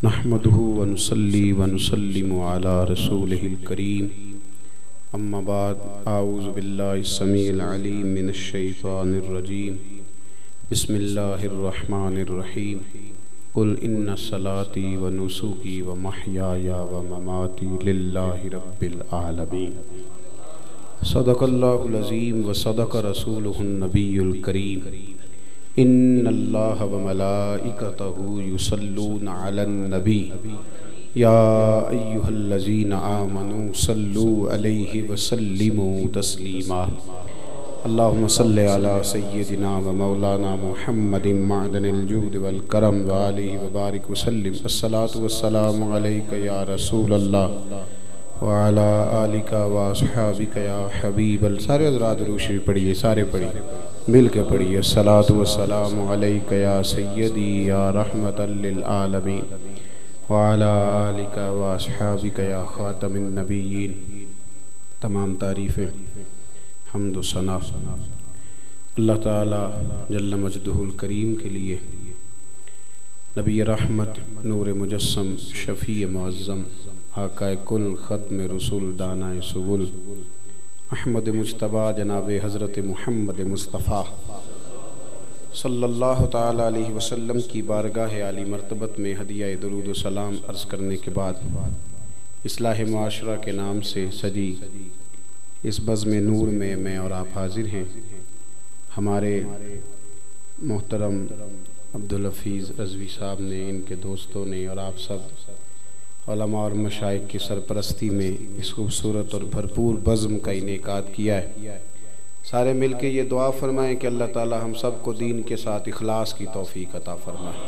नहमदुहु व नुसल्ली व नुसल्लिमु अला रसूलिहिल करीम अम्मा बाद आऊज़ु बिल्लाहि समीइल अलीम मिनश शैतानिर रजीम बिस्मिल्लाहिर रहमानिर रहीम कुल इन्ना सलाती व नुसुकी व महयाया व ममाती लिल्लाहि रब्बिल आलमीन सदक़ल्लाहुल अज़ीम व सदक़ रसूलुहुन नबियुल करीम इन्नल्लाह व मलाइकतहु युसल्लूना अलन नबी या अय्युहल्लज़ीना आमनू सल्लू अलैहि व सल्लिमू तस्लीमा अल्लाहुम्मा सल्लि अला सय्यिदिना व मौलाना मुहम्मदिन मअदनिल जूद वल करम व आलिहि व बारिक व सल्लिम अस्सलातु वस्सलामु अलैका या रसूलल्लाह व अला आलिका व अस्हाबिका या हबीबल। सारे हज़रात दुरूद शरीफ पढ़िए, सारे पढ़िए, मिल के पढ़िए। अस्सलातु वस्सलामु अलैका या सय्यदी या रहमतल लिल आलमीन व अला आलिका व अस्हाबिका या खातमिन नबिय्यीन। तमाम तारीफ़ें हम्द व सना अल्लाह ताला जल्ल मजदुहुल करीम के लिए। नबी रहमत नूर मुजस्सम शफ़ी मुअज़्ज़म आक़ाए कुल ख़त्म रसूल दानाए सुबुल अहमद मुज्तबा जनाब हज़रत मुहम्मद मुस्तफ़ा सल्लल्लाहु ताला अलैहि वसल्लम की बारगाह आली मर्तबत में हदिया दुरूद व सलाम अर्ज़ करने के बाद इस्लाह मुआशरा के नाम से सजी इस बज़्म नूर में मैं और आप हाजिर हैं। हमारे मोहतरम अब्दुल हफीज़ रज़वी साहब ने, इनके दोस्तों ने और आप सब उलमा और मशाइख की सरपरस्ती में इस खूबसूरत और भरपूर बज़्म का इनेकाद किया है। सारे मिल के ये दुआ फरमाएँ कि अल्लाह ताला हम सब को दीन के साथ इखलास की तौफ़ीक़ अता फरमाए।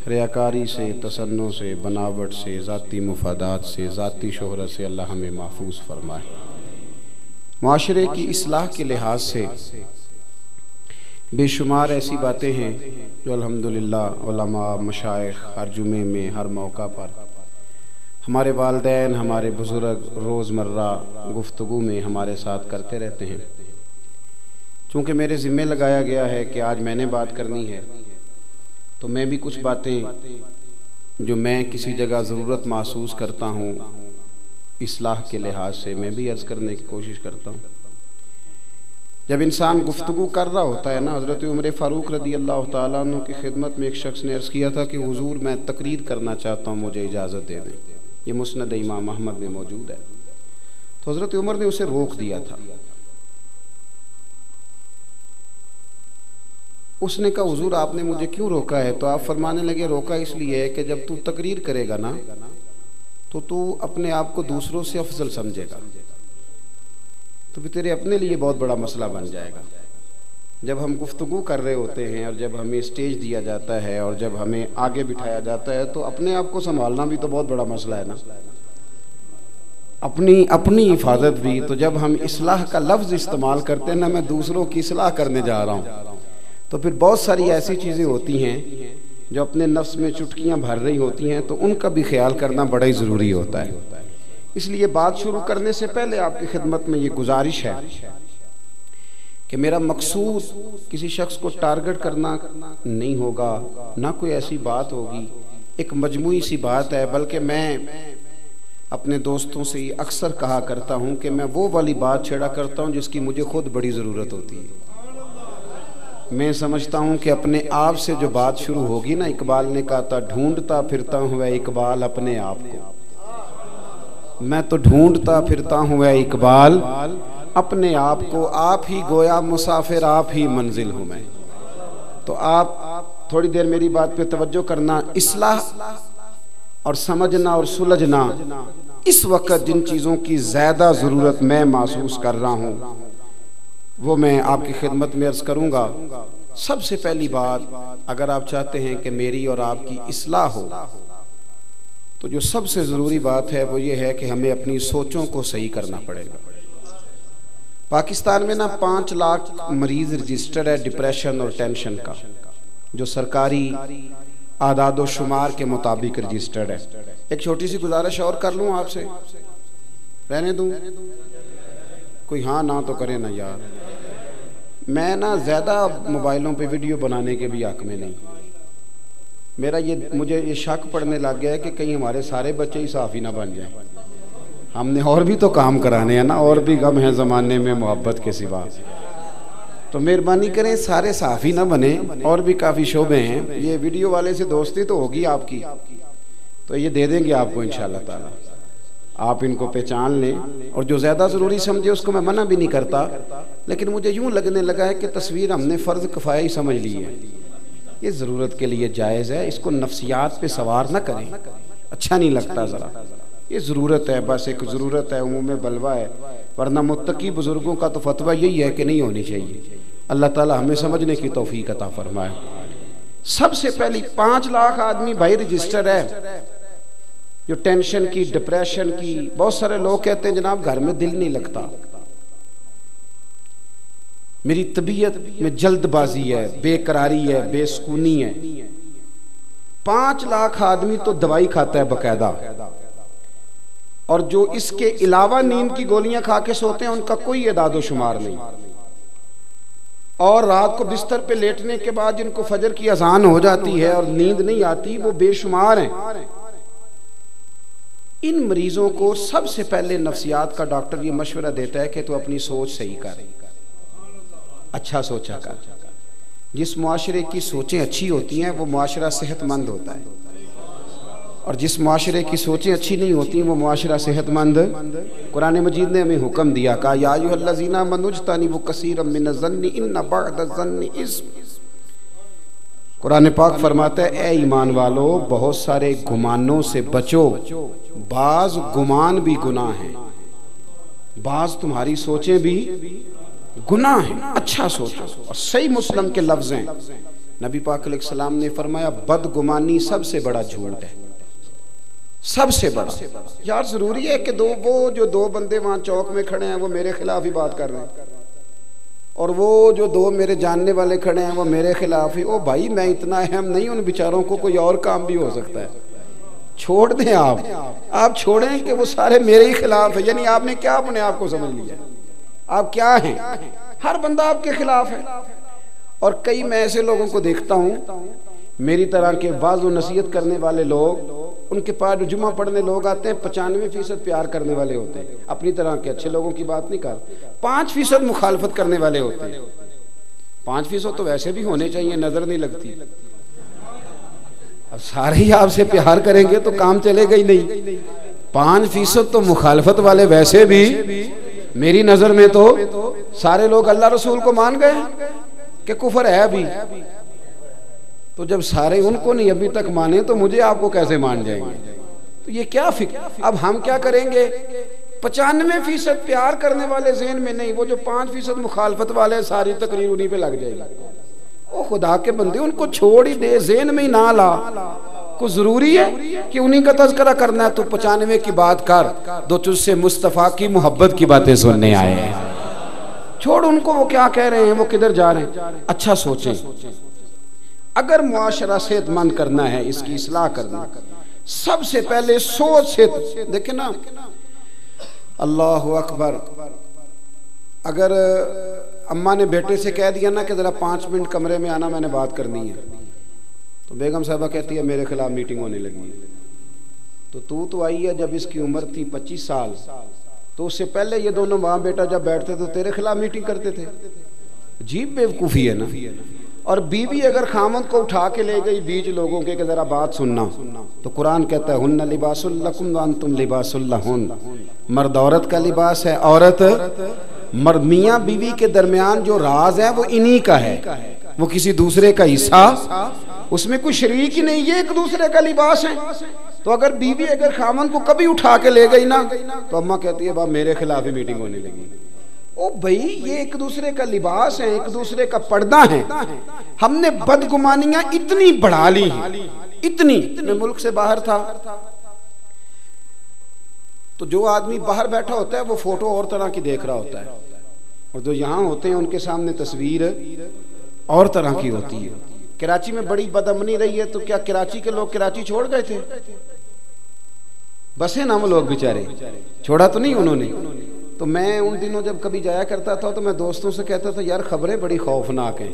रियाकारी से, तसन्नो से, बनावट से, ज़ाती मुफादात से, ज़ाती शोहरत से अल्लाह हमें महफूज फरमाए। माशरे की इस्लाह के लिहाज से बेशुमार ऐसी बातें हैं जो अल्हम्दुलिल्लाह उलमा मशाइख हर जुमे में, हर मौका पर, हमारे वालिदैन, हमारे बुज़ुर्ग रोज़मर्रा गुफ्तगू में हमारे साथ करते रहते हैं। चूँकि मेरे ज़िम्मे लगाया गया है कि आज मैंने बात करनी है, तो मैं भी कुछ बातें जो मैं किसी जगह ज़रूरत महसूस करता हूँ इस्लाह के लिहाज से, मैं भी अर्ज़ करने की कोशिश करता हूँ। जब इंसान गुफ्तगू कर रहा होता है ना, हज़रत उमर फ़ारूक रज़ी अल्लाह तआला अन्हु की खिदमत में एक शख्स ने अर्ज़ किया था कि हुज़ूर मैं तकरीर करना चाहता हूँ, मुझे इजाज़त दे दें। ये मुस्नद इमाम अहमद में मौजूद है। तो हज़रत उमर ने उसे रोक दिया था। उसने कहा हुज़ूर आपने मुझे क्यों रोका है? तो आप फरमाने लगे रोका इसलिए है कि जब तू तकरीर करेगा ना तो तू अपने आप को दूसरों से अफजल समझेगा, तो फिर तेरे अपने लिए बहुत बड़ा मसला बन जाएगा। जब हम गुफ्तगू कर रहे होते हैं और जब हमें स्टेज दिया जाता है और जब हमें आगे बिठाया जाता है तो अपने आप को संभालना भी तो बहुत बड़ा मसला है ना, अपनी हिफाजत भी। तो जब हम इस्लाह का लफ्ज़ इस्तेमाल करते हैं ना, मैं दूसरों की इस्लाह करने जा रहा हूँ, तो फिर बहुत सारी ऐसी चीज़ें होती हैं जो अपने नफ्स में चुटकियाँ भर रही होती हैं, तो उनका भी ख्याल करना बड़ा ही ज़रूरी होता है। इसलिए बात शुरू करने से पहले आपकी खिदमत में ये गुजारिश है कि मेरा मकसूद किसी शख्स को टारगेट करना नहीं होगा, ना कोई ऐसी बात होगी, एक मजमूई सी बात है। बल्कि मैं अपने दोस्तों से अक्सर कहा करता हूँ कि मैं वो वाली बात छेड़ा करता हूँ जिसकी मुझे खुद बड़ी ज़रूरत होती है। मैं समझता हूँ कि अपने आप से जो बात शुरू होगी ना, इकबाल ने कहा था ढूंढता फिरता हूँ इकबाल अपने आप को, मैं तो ढूंढता फिरता हूँ इकबाल अपने आप को, आप ही गोया मुसाफिर आप ही मंजिल हूँ मैं। तो आप थोड़ी देर मेरी बात पे तवज्जो करना। इस्लाह और समझना और सुलझना, इस वक्त जिन चीज़ों की ज़्यादा ज़रूरत मैं महसूस कर रहा हूँ वो मैं आपकी खिदमत में अर्ज़ करूँगा। सबसे पहली बात, अगर आप चाहते हैं कि मेरी और आपकी इस्लाह हो तो जो सबसे ज़रूरी बात है वो ये है कि हमें अपनी सोचों को सही करना पड़ेगा। पाकिस्तान में ना 5 लाख मरीज़ रजिस्टर्ड है डिप्रेशन और टेंशन का, जो सरकारी आदाद शुमार के मुताबिक रजिस्टर्ड है। एक छोटी सी गुजारिश और कर लूँ आपसे, रहने दूँ? कोई हाँ ना तो करे ना यार। मैं ना ज़्यादा मोबाइलों पे वीडियो बनाने के भी हक में नहीं, मुझे ये शक पड़ने लग गया है कि कहीं हमारे सारे बच्चे ही साफ़ी ना बन जाएं। हमने और भी तो काम कराने हैं ना, और भी गम है ज़माने में मोहब्बत के सिवा। तो मेहरबानी करें सारे साफ़ी ना बने, और भी काफ़ी शोबे हैं। ये वीडियो वाले से दोस्ती तो होगी आपकी, तो ये दे देंगे आपको इंशाअल्लाह ताला। आप इनको पहचान लें, और जो ज़्यादा ज़रूरी समझे उसको मैं मना भी नहीं करता, लेकिन मुझे यूँ लगने लगा है कि तस्वीर हमने फ़र्ज़ किफ़ाया ही समझ ली है। ये ज़रूरत के लिए जायज़ है, इसको नफ्सियात पे सवार ना करें, अच्छा नहीं लगता ज़रा। ये ज़रूरत है, बस एक ज़रूरत है, उमूम बलवा है, वरना मुत्तकी बुज़ुर्गों का तो फतवा यही है कि नहीं होनी चाहिए। अल्लाह ताला हमें समझने की तौफीक अता फरमाए। सबसे पहली 5 लाख आदमी भाई रजिस्टर है, जो टेंशन की, डिप्रेशन की। बहुत सारे लोग कहते हैं जनाब घर में दिल नहीं लगता, मेरी तबीयत में जल्दबाजी है, बेकरारी है, बेसुकूनी है। 5 लाख आदमी तो दवाई खाता है बकायदा, और जो इसके अलावा नींद की गोलियां खा के सोते हैं उनका कोई एदादो शुमार नहीं। और रात को बिस्तर पे लेटने के बाद जिनको फजर की अजान हो जाती है और नींद नहीं आती, वो बेशुमार हैं। इन मरीजों को सबसे पहले नफ्सियात का डॉक्टर ये मशवरा देता है कि तू अपनी सोच सही कर, अच्छा सोचा कर। जिस मुआशरे की सोचें अच्छी होती हैं वो मुआशरा सेहतमंद होता है, और जिस मुआशरे की सोचें अच्छी नहीं होती वो मुआशरा सेहतमंद। कुरान मजीद ने हमें हुक्म दिया, कहा या अय्युहल्लज़ीना आमनू इज्तनिबू कसीरम मिनज़्ज़न्नि इन्न बअदज़्ज़न्नि इस्म। कुरान पाक फरमाता है, ए ईमान वालो, बहुत सारे गुमानों से बचो, बाज गुमान भी गुनाह हैं, बाज तुम्हारी सोचें भी गुनाह हैं, अच्छा सोचो। और सही मुस्लिम के लफ्ज़ हैं, नबी पाक अलैहिस्सलाम ने फरमाया, बदगुमानी सबसे बड़ा झूठ है, सबसे बड़ा। यार जरूरी है कि जो दो बंदे वहां चौक में खड़े हैं वो मेरे खिलाफ ही बात कर रहे हैं, और वो जो 2 मेरे जानने वाले खड़े हैं वो मेरे खिलाफ ही। ओ भाई, मैं इतना अहम नहीं, उन बेचारों को कोई और काम भी हो सकता है। छोड़ दें आप छोड़ें कि वो सारे मेरे ही खिलाफ है। यानी आपने क्या अपने आप को समझ लिया, आप क्या हैं? हर बंदा आपके खिलाफ है। और कई मैं ऐसे लोगों को देखता हूं, मेरी तरह के वाज़ और नसीहत करने वाले लोग, उनके पास जो जुमा पढ़ने लोग आते हैं 95% प्यार करने वाले होते हैं, अपनी तरह के अच्छे लोगों की बात नहीं कर। 5% मुखालफत करने वाले होते हैं। 5% तो वैसे भी होने चाहिए, नजर नहीं लगती। अब सारे ही आपसे प्यार करेंगे तो काम चलेगा ही नहीं। 5% तो मुखालफत वाले वैसे भी मेरी नजर में तो सारे लोग अल्लाह रसूल को मान गए कि कुफर है अभी। तो जब सारे उनको नहीं अभी तक माने तो मुझे आपको कैसे मान जाएंगे? तो ये क्या फिक्र। अब हम क्या करेंगे? 95% प्यार करने वाले ज़हन में नहीं, वो जो 5% मुखालफत वाले, सारी तकरीर उन्हीं पे लग जाएगी। ओ खुदा के बंदे, उनको छोड़ ही दे, ज़हन में ही ना ला। कुछ जरूरी है कि उन्हीं का तज़किरा करना है? तो 95 की बात कर दो, तुझसे मुस्तफ़ा की मोहब्बत की बातें सुनने आए हैं। छोड़ उनको, वो क्या कह रहे हैं, वो किधर जा रहे हैं। अच्छा सोचें, अगर मुआशरा सेहतमंद करना है, इसकी इस्लाह करना, सबसे पहले सोच से देखे ना। अल्लाह अकबर। अगर अम्मा ने बेटे से कह दिया ना कि जरा 5 मिनट कमरे में आना, मैंने बात करनी है, तो बेगम साहबा कहती है मेरे खिलाफ मीटिंग होने लगी है। तो तू तो आई है जब इसकी उम्र थी 25 साल, तो उससे पहले ये दोनों माँ बेटा जब बैठते तो तेरे खिलाफ मीटिंग करते थे। अजीब बेवकूफ़ी है ना। और बीवी अगर खामद को उठा के ले गई बीच लोगों के कि जरा बात सुनना, तो कुरान कहता है हुन्ना लिबासुल लकुम व अंतुम लिबासुल लहुन। मर्द औरत का लिबास है, औरत मर्द। मियाँ बीवी के दरमियान जो राज है वो इन्हीं का है, वो किसी दूसरे का हिस्सा, उसमें कोई शरीक ही नहीं, ये एक दूसरे का लिबास है। तो अगर बीवी अगर खामद को कभी उठा के ले गई ना, तो अम्मा कहती है बाप मेरे खिलाफ ही मीटिंग होने लगी। ओ भाई, ये एक दूसरे का लिबास है, एक दूसरे का पर्दा है। हमने बदगुमानियां इतनी बढ़ा ली हैं, इतनी। मैं मुल्क से बाहर था, तो जो आदमी बाहर बैठा होता है वो फोटो और तरह की देख रहा होता है, और जो यहाँ होते हैं उनके सामने तस्वीर और तरह की होती है। कराची में बड़ी बदअमनी रही है, तो क्या कराची के लोग कराची छोड़ गए थे? बसे ना वो लोग बेचारे, छोड़ा तो नहीं उन्होंने। तो मैं उन दिनों जब कभी जाया करता था तो मैं दोस्तों से कहता था यार खबरें बड़ी खौफनाक हैं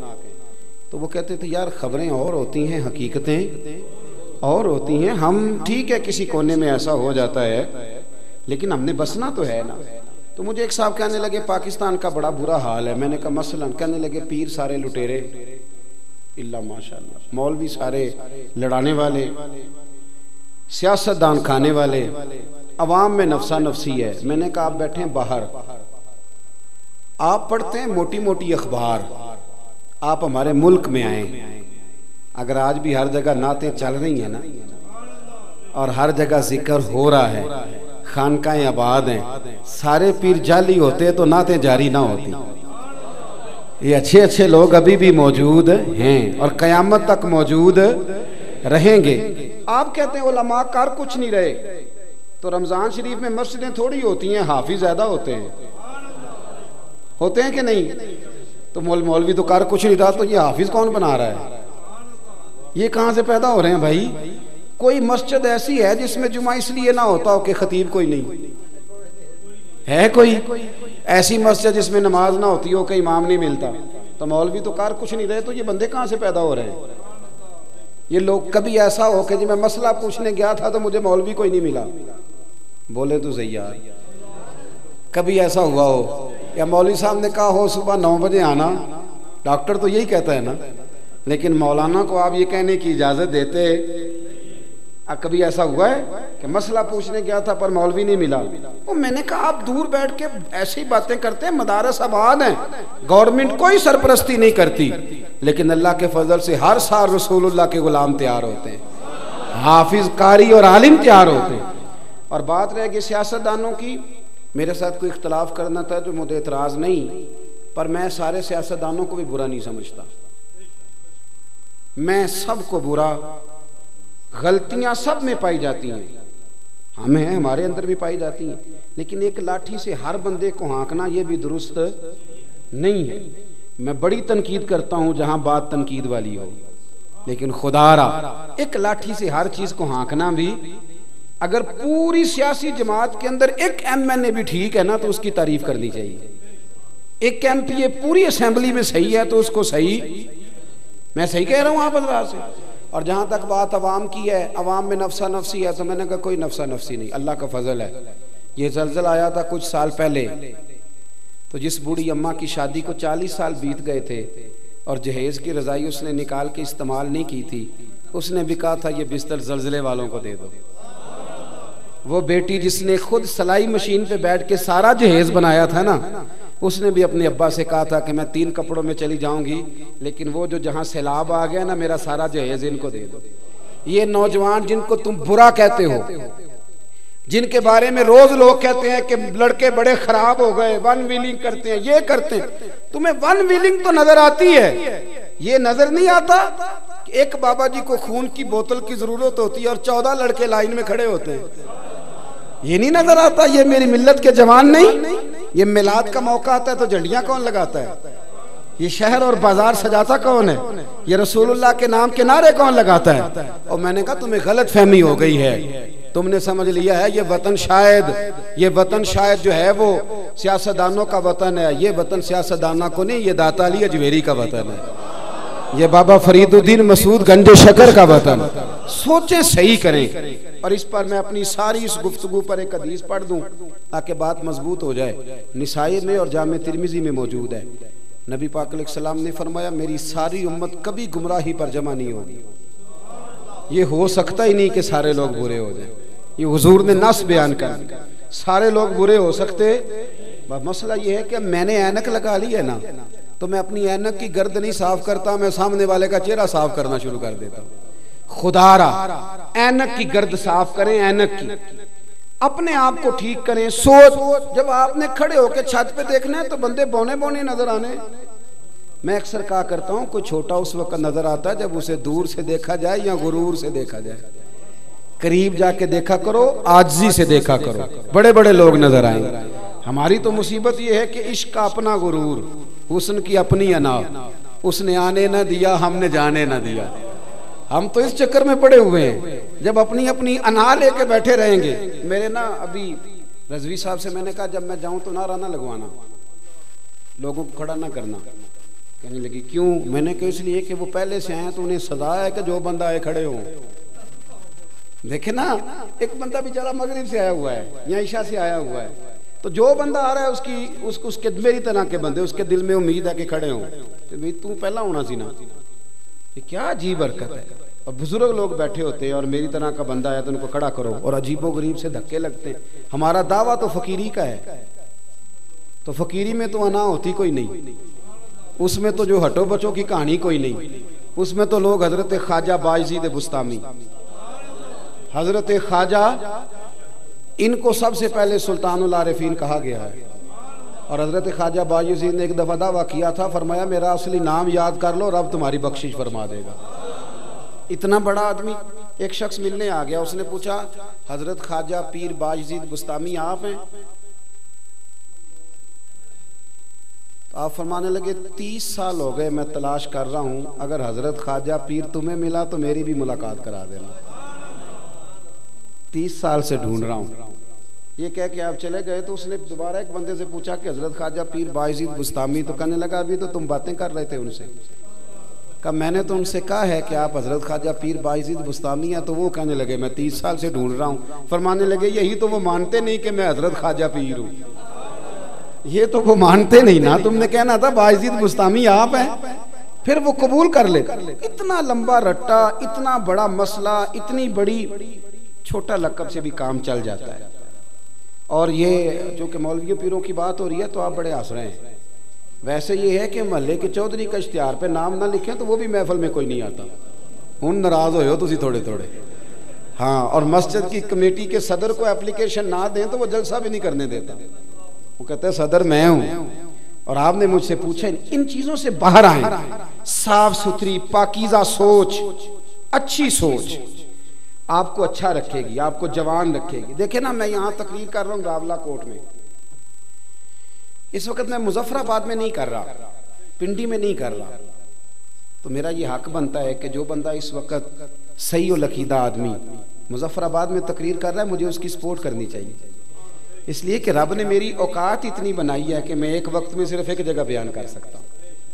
तो वो कहते थे यार खबरें और होती हैं, हकीकतें और होती हैं। हम ठीक है किसी कोने में ऐसा हो जाता है, लेकिन हमने बसना तो है ना। तो मुझे एक साहब कहने लगे पाकिस्तान का बड़ा बुरा हाल है। मैंने कहा मसलन? कहने लगे पीर सारे लुटेरे, इल्ला माशाअल्लाह, मौलवी सारे लड़ाने वाले, सियासतदान खाने वाले, अवाम में नफसा नफसी है। मैंने कहा आप बैठे हैं बाहर, आप पढ़ते हैं मोटी मोटी अखबार, आप हमारे मुल्क में आए, अगर आज भी हर जगह नातें चल रही हैं ना और हर जगह जिक्र हो रहा है, खानकाएं आबाद हैं, सारे पीर जाली होते तो नातें जारी ना होती। ये अच्छे अच्छे लोग अभी भी मौजूद हैं और कयामत तक मौजूद रहेंगे। आप कहते हैं उलमा कार कुछ नहीं रहे, तो रमजान शरीफ में मस्जिदें थोड़ी होती हैं, हाफिज ज्यादा होते हैं कि नहीं? तो मौलवी तो कार कुछ नहीं रहा, तो ये हाफिज कौन बना रहा है? ये कहां से पैदा हो रहे हैं भाई? कोई मस्जिद ऐसी है जिसमें जुमा इसलिए ना होता हो कि खतीब कोई नहीं है? कोई ऐसी मस्जिद जिसमें नमाज ना होती हो कि इमाम नहीं मिलता? तो मौलवी तो कार कुछ नहीं रहे, तो ये बंदे कहां से पैदा हो रहे हैं? ये लोग कभी ऐसा हो कि जी मैं मसला पूछने गया था तो मुझे मौलवी कोई नहीं मिला, बोले तो सही यार। कभी ऐसा हुआ हो या मौलवी साहब ने कहा हो सुबह 9 बजे आना, डॉक्टर तो यही कहता है ना, लेकिन मौलाना को आप ये कहने की इजाजत देते? कभी ऐसा हुआ है कि मसला पूछने गया था पर मौलवी नहीं मिला? वो मैंने कहा आप दूर बैठ के ऐसी बातें करते हैं, मदारस आबाद हैं, गवर्नमेंट कोई सरपरस्ती नहीं करती, लेकिन अल्लाह के फजल से हर साल रसूलुल्लाह के गुलाम तैयार होते हैं, हाफिज कारी और आलिम तैयार होते हैं। और बात रह गई सियासतदानों की, मेरे साथ कोई इख्तलाफ करना था तो मुझे एतराज नहीं, पर मैं सारे सियासतदानों को भी बुरा नहीं समझता। मैं सबको बुरा, गलतियां सब में पाई जाती हैं, हमें हमारे अंदर भी पाई जाती हैं, लेकिन एक लाठी से हर बंदे को हाँकना ये भी दुरुस्त नहीं है। मैं बड़ी तनकीद करता हूं जहां बात तनकीद वाली हो, लेकिन खुदारा एक लाठी से हर चीज को हाँकना भी, अगर पूरी सियासी जमात के अंदर एक MNA भी ठीक है ना तो उसकी तारीफ करनी चाहिए। एक MPA पूरी असेंबली में सही है तो उसको सही, मैं सही कह रहा हूं आप हज़रात से। और जहां तक बात अवाम की है, अवाम में नफसा नफसी है, तो मैंने कहा कोई नफसा नफसी नहीं, अल्लाह का फजल है। ये जलजला आया था कुछ साल पहले, तो जिस बूढ़ी अम्मा की शादी को 40 साल बीत गए थे और जहेज की रजाई उसने निकाल के इस्तेमाल नहीं की थी, उसने भी कहा था ये बिस्तर जलजले वालों को दे दो। वो बेटी जिसने खुद सिलाई मशीन पे बैठ के सारा जहेज बनाया था ना, उसने भी अपने अब्बा से कहा था कि मैं 3 कपड़ों में चली जाऊंगी, लेकिन वो जो जहां सैलाब आ गया ना, मेरा सारा जहेज इनको दे दो। ये नौजवान जिनको तुम बुरा कहते हो, जिनके बारे में रोज लोग कहते हैं कि लड़के बड़े खराब हो गए, वन व्हीलिंग करते हैं, ये करते हैं, तुम्हें वन व्हीलिंग तो नजर आती है, ये नजर नहीं आता कि एक बाबा जी को खून की बोतल की जरूरत होती है और 14 लड़के लाइन में खड़े होते हैं? ये नहीं नजर आता? ये मेरी मिल्लत के जवान नहीं? ये मिलाद का मौका आता है तो झंडियां कौन लगाता है? ये शहर और बाजार सजाता कौन है? ये रसूलुल्लाह के नाम के नारे कौन लगाता है? और मैंने कहा तुम्हें गलत फहमी हो गई है, तुमने समझ लिया है ये वतन शायद जो है वो सियासतदानों का वतन है। ये वतन सियासतदानों को नहीं, ये दाता अली अजमेरी का वतन है, ये बाबा फरीदुद्दीन मसूद गंजे शकर का वतन। सोचें, सही करें। और इस पर मैं अपनी सारी इस गुफ्तगू पर एक हदीस पढ़ दूं ताकि बात मजबूत हो जाए। निसाई में और जामे तिरमिजी में मौजूद है। नबी पाक अलैहिस्सलाम ने फरमाया मेरी सारी उम्मत कभी गुमराही पर जमा नहीं होगी। ये हो सकता ही नहीं कि सारे लोग बुरे हो जाएं। ये हुजूर ने नस बयान कर दिया, सारे लोग बुरे हो सकते। मसला ये है कि मैंने ऐनक लगा ली है ना, तो मैं अपनी ऐनक की गर्द नहीं साफ करता, मैं सामने वाले का चेहरा साफ करना शुरू कर देता हूँ। खुदारा ऐनक की गर्द साफ करें, ऐनक की, अपने आप को ठीक करें। सोच, जब आपने खड़े होकर छत पे देखना है तो बंदे बौने बौने नजर आने। मैं अक्सर कहा करता हूँ कोई छोटा उस वक्त नजर आता है जब उसे दूर से देखा जाए या गुरूर से देखा जाए। करीब जाके देखा करो, आजिज़ी से देखा करो, बड़े बड़े लोग नजर आएंगे। हमारी तो मुसीबत ये है कि इश्क का अपना गुरूर, हुस्न की अपनी अना, उसने आने न दिया हमने जाने न दिया। हम तो इस चक्कर में पड़े हुए हैं, जब अपनी अपनी अना लेके बैठे रहेंगे। मेरे ना अभी रजवी साहब से मैंने कहा जब मैं जाऊं तो नारा ना लगवाना, लोगों को खड़ा ना करना, कहने लगी क्यों? मैंने कहा इसलिए कि वो पहले से आए तो उन्हें सजा है कि जो बंदा आए खड़े हो। देखे ना, एक बंदा बेचारा मगरिब से आया हुआ है या ईशा से आया हुआ है, तो जो बंदा आ रहा है उसके मेरी तरह के बंदे उसके दिल में उम्मीद है कि खड़े हों, तो भाई तू पहला होना सी ना। ये क्या अजीब हरकत है। और बुजुर्ग लोग बैठे होते हैं और मेरी तरह का बंदा है तो उनको खड़ा करो, और अजीबो गरीब से धक्के लगते हैं। हमारा दावा तो फकीरी का है, तो फकीरी में तो अना होती कोई नहीं, उसमें तो जो हटो बचो की कहानी कोई नहीं, उसमें तो लोग हजरत ख्वाजा बायजीद बुस्तामी, हजरत ख्वाजा, इनको सबसे पहले सुल्तानुल आरिफीन कहा गया है। और हजरत ख्वाजा बायजीद ने एक दफा दावा किया था, फरमाया मेरा असली नाम याद कर लो, रब तुम्हारी बख्शिश फरमा देगा। इतना बड़ा आदमी। एक शख्स मिलने आ गया, उसने पूछा हजरत ख्वाजा पीर बायजीद बुस्तामी आप हैं? तो आप फरमाने लगे 30 साल हो गए मैं तलाश कर रहा हूं, अगर हजरत ख्वाजा पीर तुम्हें मिला तो मेरी भी मुलाकात करा देना। 30 साल से ढूंढ रहा हूं। ये कह के आप चले गए। तो उसने दोबारा एक बंदे से पूछा कि हजरत ख्वाजा पीर बायजीद बुस्तामी, तो कहने लगा अभी तो तुम बातें कर रहे थे उनसे। कहा मैंने तो उनसे कहा है कि आप हजरत ख्वाजा पीर बायजीद बुस्तामी हैं, तो वो कहने लगे मैं 30 साल से ढूंढ रहा हूँ। फरमाने लगे यही तो वो मानते नहीं कि मैं हजरत ख्वाजा पीर हूँ, ये तो वो मानते नहीं ना, तुमने कहना था बायजीद बुस्तामी आप हैं, फिर वो कबूल कर ले। इतना लंबा रट्टा, इतना बड़ा मसला, इतनी बड़ी, छोटा लक़ब से भी काम चल जाता है। और ये जो कि मौलवी पीरों की बात हो रही है तो आप बड़े हंस रहे हैं। वैसे ये है कि महल्ले के चौधरी का इश्तिहार पे नाम ना लिखें तो वो भी महफिल में कोई नहीं आता। हुन नाराज हो तुसी थोड़े थोड़े। हाँ, और मस्जिद की कमेटी के सदर को एप्लीकेशन ना दें तो वो जलसा भी नहीं करने देता। वो कहते हैं सदर मैं हूँ और आपने मुझसे पूछा। इन चीजों से बाहर आए। साफ सुथरी पाकीज़ा सोच, अच्छी सोच आपको अच्छा रखेगी, आपको जवान रखेगी। देखे ना, मैं यहाँ तकरीर कर रहा हूँ रावला कोट में, इस वक्त मैं मुजफ्फराबाद में नहीं कर रहा, पिंडी में नहीं कर रहा। तो मेरा ये हक बनता है कि जो बंदा इस वक्त सही और लकीदा आदमी मुजफ्फराबाद में तकरीर कर रहा है, मुझे उसकी सपोर्ट करनी चाहिए। इसलिए कि रब ने मेरी औकात इतनी बनाई है कि मैं एक वक्त में सिर्फ एक जगह बयान कर सकता हूँ,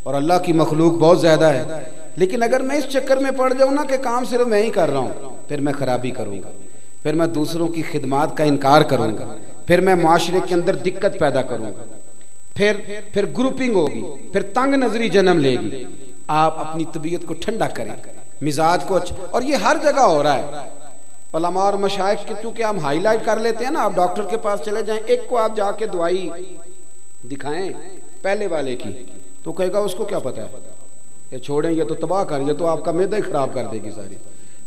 और अल्लाह की मखलूक बहुत ज़्यादा है। लेकिन अगर मैं इस चक्कर में पड़ जाऊँ ना कि काम सिर्फ मैं ही कर रहा हूँ, फिर मैं खराबी करूँगा, फिर मैं दूसरों की खिदमत का इनकार करूँगा, फिर मैं माशरे के अंदर दिक्कत पैदा करूँगा, फिर ग्रुपिंग होगी, फिर तंग नजरी जन्म लेगी। आप अपनी तबीयत को ठंडा करें, मिजाज को अच्छा। और ये हर जगह हो रहा है। उलमा और मशाइख के चूंकि हम हाईलाइट कर लेते हैं ना, आप डॉक्टर के पास चले जाएं, एक को आप जाके दवाई दिखाएं पहले वाले की, तो कहेगा उसको क्या पता है, ये छोड़ें, ये तो तबाह कर, ये तो आपका मैदा ही खराब कर देगी सारी।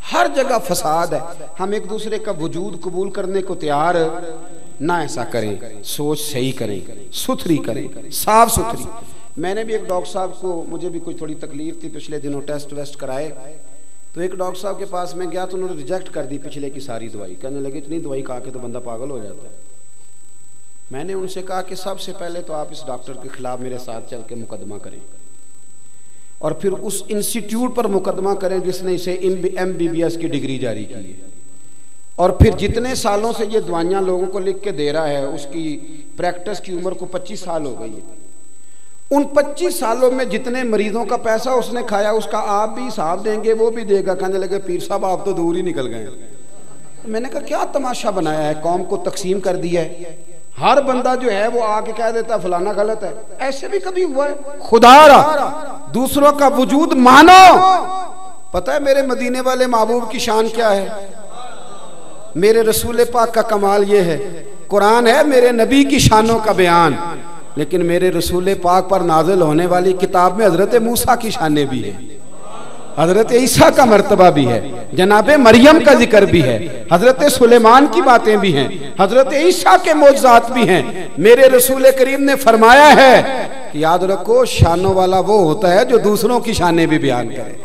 हर जगह फसाद है। हम एक दूसरे का वजूद कबूल करने को तैयार ना, ऐसा करें, सोच सही करें, सुथरी करें, साफ सुथरी। मैंने भी एक डॉक्टर साहब को, मुझे भी कुछ थोड़ी तकलीफ थी पिछले दिनों, टेस्ट वेस्ट कराए, तो एक डॉक्टर साहब के पास मैं गया तो उन्होंने रिजेक्ट कर दी पिछले की सारी दवाई। कहने लगे इतनी दवाई खा के तो बंदा पागल हो जाता है। मैंने उनसे कहा कि सबसे पहले तो आप इस डॉक्टर के खिलाफ मेरे साथ चल के मुकदमा करें, और फिर उस इंस्टीट्यूट पर मुकदमा करें जिसने इसे MBBS की डिग्री जारी की है, और फिर जितने सालों से ये दवाइयाँ लोगों को लिख के दे रहा है, उसकी प्रैक्टिस की उम्र को 25 साल हो गई है। उन 25 सालों में जितने मरीजों का पैसा उसने खाया, उसका आप भी हिसाब देंगे, वो भी देगा। कहने लगे पीर साहब आप तो दूर ही निकल गए। मैंने कहा क्या तमाशा बनाया है, कौम को तकसीम कर दिया है। हर बंदा जो है वो आके कह देता है फलाना गलत है। ऐसे भी कभी हुआ है? खुदारा दूसरों का वजूद मानो। पता है मेरे मदीने वाले महबूब की शान क्या है? मेरे रसूल पाक का कमाल ये है, कुरान है मेरे नबी की शानों का बयान, लेकिन मेरे रसूल पाक पर नाजिल होने वाली किताब में हजरत मूसा की शानें भी है, हजरत ईसा का मर्तबा भी है, जनाबे मरियम का जिक्र भी है, हजरत सुलेमान की बातें भी हैं, हजरत ईसा के मौजज़ात भी हैं। मेरे रसूल करीम ने फरमाया है कि याद रखो शानों वाला वो होता है जो दूसरों की शानें भी बयान करे।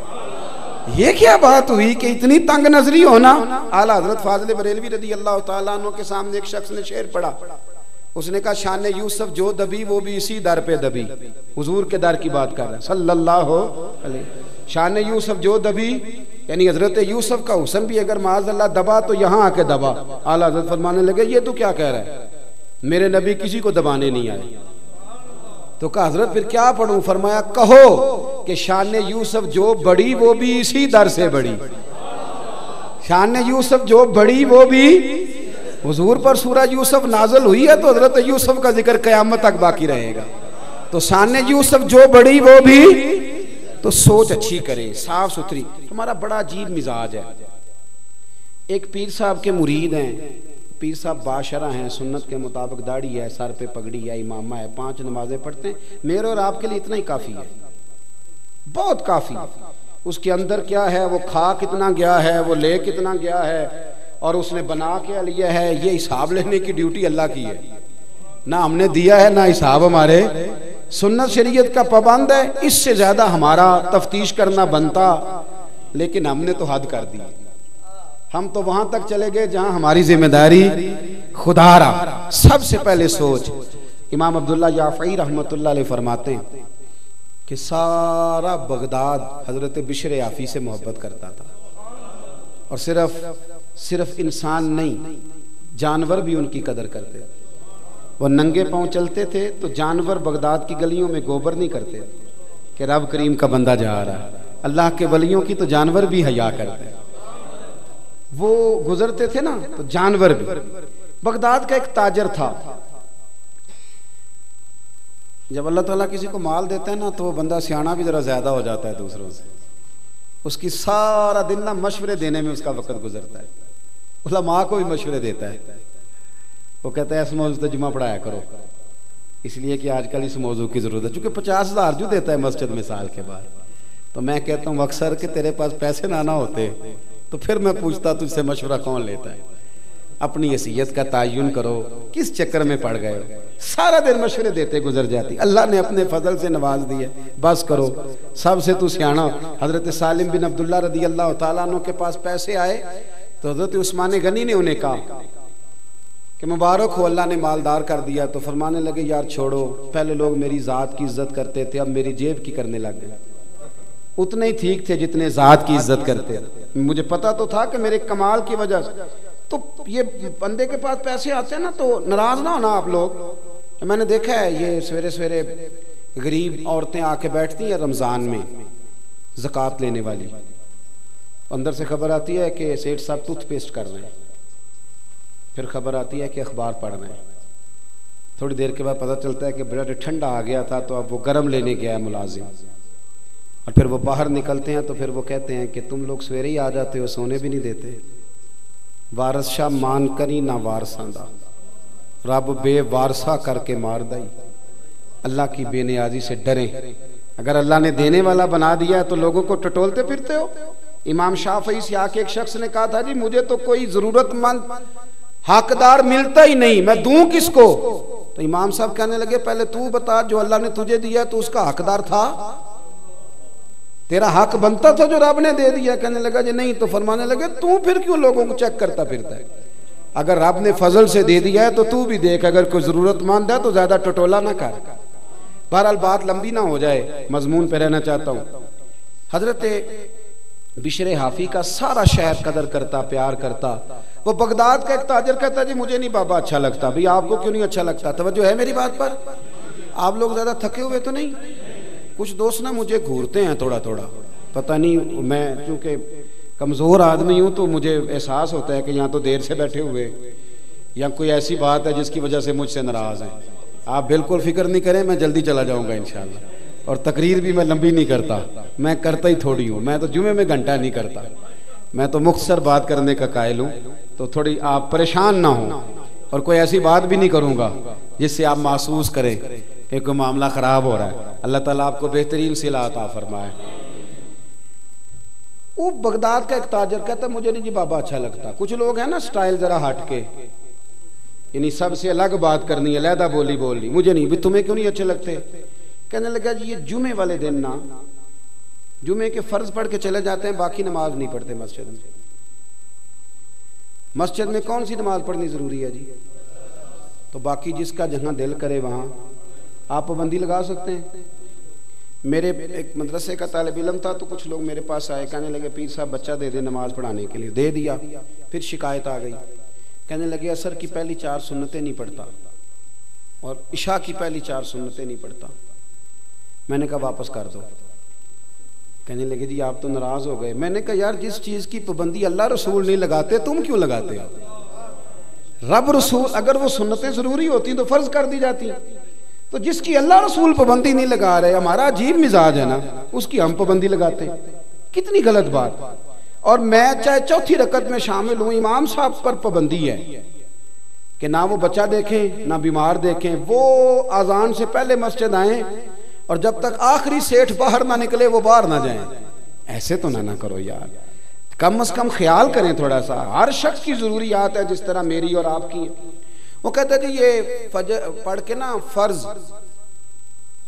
ये क्या बात हुई कि इतनी तंग नजरी होना। आला हजरत फाजिल बरेलवी रदी अल्लाह तआला अन्हु के सामने एक शख्स ने शेर पढ़ा। उसने कहा शान यूसुफ जो दबी वो भी इसी दर पे दबी। हुजूर के दर की बात कर रहा है सल्लल्लाहु अलैहि। शान यूसुफ जो दबी यानी हजरत यूसुफ का हुस्न भी अगर माज़अल्लाह दबा तो यहाँ आके दबा। आला हजरत फरमाने लगे ये तो क्या कह रहा है, मेरे नबी किसी को दबाने नहीं आए। तो कहा हजरत फिर क्या पढ़ूं? फरमाया कहो कि शान यूसुफ जो बड़ी वो भी इसी दर से बड़ी। शान यूसुफ जो बड़ी वो भी, हुजूर पर सूरह यूसुफ नाज़िल हुई है तो हजरत यूसुफ का जिक्र क़यामत तक बाकी रहेगा। तो शान यूसुफ जो बड़ी वो भी, तो सोच अच्छी करें, साफ सुथरी। हमारा बड़ा अजीब मिजाज है। एक पीर साहब के मुरीद हैं, पीर साहब बाशरा हैं, सुन्नत के मुताबिक दाढ़ी है, सर पे पगड़ी है, इमामा है, 5 नमाजें पढ़ते हैं। मेरे और आपके लिए इतना ही काफ़ी है, बहुत काफ़ी। उसके अंदर क्या है, वो खा कितना गया है, वो ले कितना गया है, और उसने बना क्या लिया है, ये हिसाब लेने की ड्यूटी अल्लाह की है। ना हमने दिया है ना हिसाब हमारे। सुन्नत शरीयत का पाबंद है, इससे ज़्यादा हमारा तफ्तीश करना बनता, लेकिन हमने तो हद कर दी। हम तो वहां तक चले गए जहां हमारी जिम्मेदारी खुदारा। सबसे पहले सोच, इमाम अब्दुल्ला याफ़ई रहमतुल्लाह अलैह फरमाते हैं कि सारा बगदाद हजरत बिशर याफ़ी से मोहब्बत करता था, और सिर्फ इंसान नहीं, जानवर भी उनकी कदर करते थे। वो नंगे पांव चलते थे तो जानवर बगदाद की गलियों में गोबर नहीं करते कि रब करीम का बंदा जा रहा है। अल्लाह के वलियों की तो जानवर भी हया करते, वो गुजरते थे ना तो जानवर भी। बगदाद का एक ताजर था, जब अल्लाह ताला किसी को माल देता है ना तो वो बंदा सियाना भी जरा ज्यादा हो जाता है दूसरों से। उसकी सारा दिन ना मशवरे देने में उसका वक्त गुजरता है। उलमा को भी मशवरे देता है। वो कहता है इस मौजू तो जुमा पढ़ाया करो, इसलिए कि आजकल इस मौजू की जरूरत है। चूंकि 50,000 जो देता है मस्जिद में साल के बाद, तो मैं कहता हूँ अक्सर कि तेरे पास पैसे ना होते तो फिर मैं पूछता तुझसे मशवरा कौन लेता है। अपनी हैसियत का तायुन करो, किस चक्कर में पड़ गए हो। सारा दिन मशवरे देते गुजर जाती। अल्लाह ने अपने फजल से नवाज दिया, बस करो, सबसे तू सियाना। हजरत सालिम बिन अब्दुल्ला रदी अल्लाह तआला अन्हु के पास पैसे आए तो हजरत उस्मान गनी ने उन्हें कहा कि मुबारक हो, अल्लाह ने मालदार कर दिया। तो फरमाने लगे यार छोड़ो, पहले लोग मेरी जात की इज्जत करते थे, अब मेरी जेब की करने लग गए। उतने ही ठीक थे जितने जात की इज्जत करते। मुझे पता तो था कि मेरे कमाल की वजह से। तो ये बंदे के पास पैसे आते हैं ना तो नाराज ना होना आप लोग। मैंने देखा है ये सवेरे सवेरे गरीब औरतें आके बैठती हैं रमजान में ज़कात लेने वाली, अंदर से खबर आती है कि सेठ साहब टूथपेस्ट कर रहे हैं, फिर खबर आती है कि अखबार पढ़ रहे हैं। थोड़ी देर के बाद पता चलता है कि ब्रेड ठंडा आ गया था तो अब वो गर्म लेने गया है मुलाजिम। और फिर वो बाहर निकलते हैं तो फिर वो कहते हैं कि तुम लोग सवेरे ही आ जाते हो, सोने भी नहीं देते। वारस शाह मान करी ना वारसा दा, रब बेवारसा करके मार दई। अल्लाह की बेनियाजी से डरें। अगर अल्लाह ने देने वाला बना दिया है तो लोगों को टटोलते फिरते हो। इमाम शाफई से आके एक शख्स ने कहा था जी मुझे तो कोई जरूरतमंद हकदार मिलता ही नहीं, मैं दूं किसको? तो इमाम साहब कहने लगे पहले तू बता, जो अल्लाह ने तुझे दिया तो उसका हकदार था? तेरा हक बनता था जो रब ने दे दिया? कहने लगा जी नहीं। तो फरमाने लगे तू फिर क्यों लोगों को चेक करता फिरता है? अगर रब ने फजल से दे दिया है तो तू भी देख, अगर कोई जरूरतमंद है तो ज्यादा टटोला ना कर। बहरहाल बात लंबी ना हो जाए, मजमून पे रहना चाहता हूँ। हजरत बिशर हाफी का सारा शहर कदर करता, प्यार करता। वो बगदाद का एक ताजर कहता जी मुझे नहीं बाबा अच्छा लगता। भाई आपको क्यों नहीं अच्छा लगता? तवज्जो है मेरी बात पर? आप लोग ज्यादा थके हुए तो नहीं? कुछ दोस्त ना मुझे घूरते हैं थोड़ा थोड़ा, पता नहीं, मैं चूंकि कमज़ोर आदमी हूँ तो मुझे एहसास होता है कि यहाँ तो देर से बैठे हुए या कोई ऐसी बात है जिसकी वजह से मुझसे नाराज़ हैं। आप बिल्कुल फिक्र नहीं करें, मैं जल्दी चला जाऊँगा इंशाल्लाह। और तकरीर भी मैं लंबी नहीं करता, मैं करता ही थोड़ी हूँ। मैं तो जुमे में घंटा नहीं करता, मैं तो मुख्तसर बात करने का कायल हूँ। तो थोड़ी आप परेशान ना हो, और कोई ऐसी बात भी नहीं करूँगा जिससे आप महसूस करें कि कोई मामला ख़राब हो रहा है। अल्लाह ताला आपको बेहतरीन सिला अता फरमाए। वो बगदाद का एक ताजर कहता मुझे नहीं जी बाबा अच्छा लगता। कुछ लोग हैं ना स्टाइल जरा हट के, यानी सबसे अलग बात करनी, अलहदा बोली बोलनी, मुझे नहीं। भी तुम्हें क्यों नहीं अच्छे लगते? कहने लगा जी ये जुमे वाले दिन ना जुमे के फर्ज पढ़ के चले जाते हैं, बाकी नमाज नहीं पढ़ते मस्जिद में। मस्जिद में कौन सी नमाज पढ़नी जरूरी है जी? तो बाकी जिसका जहां दिल करे वहां आप पाबंदी लगा सकते हैं। मेरे एक मदरसे का तालिब इल्म था तो कुछ लोग मेरे पास आए, कहने लगे पीर साहब बच्चा दे दे नमाज पढ़ाने के लिए। दे दिया, फिर शिकायत आ गई, कहने लगे असर की पहली 4 सुन्नतें नहीं पढ़ता और इशा की पहली 4 सुन्नतें नहीं पढ़ता। मैंने कहा वापस कर दो। कहने लगे जी आप तो नाराज हो गए। मैंने कहा यार जिस चीज की पाबंदी अल्लाह रसूल नहीं लगाते तुम क्यों लगाते हो? रब रसूल अगर वो सुन्नतें जरूरी होती तो फर्ज कर दी जाती, तो जिसकी अल्लाह रसूल पाबंदी नहीं लगा रहे, हमारा अजीब मिजाज है ना, उसकी हम पाबंदी लगाते, कितनी गलत बात। और मैं चाहे चौथी रकत में शामिल हूं, इमाम साहब पर पाबंदी है कि ना वो बच्चा देखें ना बीमार देखें, वो अजान से पहले मस्जिद आए और जब तक आखिरी सेठ बाहर ना निकले वो बाहर ना जाएं। ऐसे तो ना करो यार, कम से कम ख्याल करें थोड़ा सा। हर शख्स की जरूरियात है जिस तरह मेरी और आपकी है। वो कहते थे ये फजर पढ़ के ना फर्ज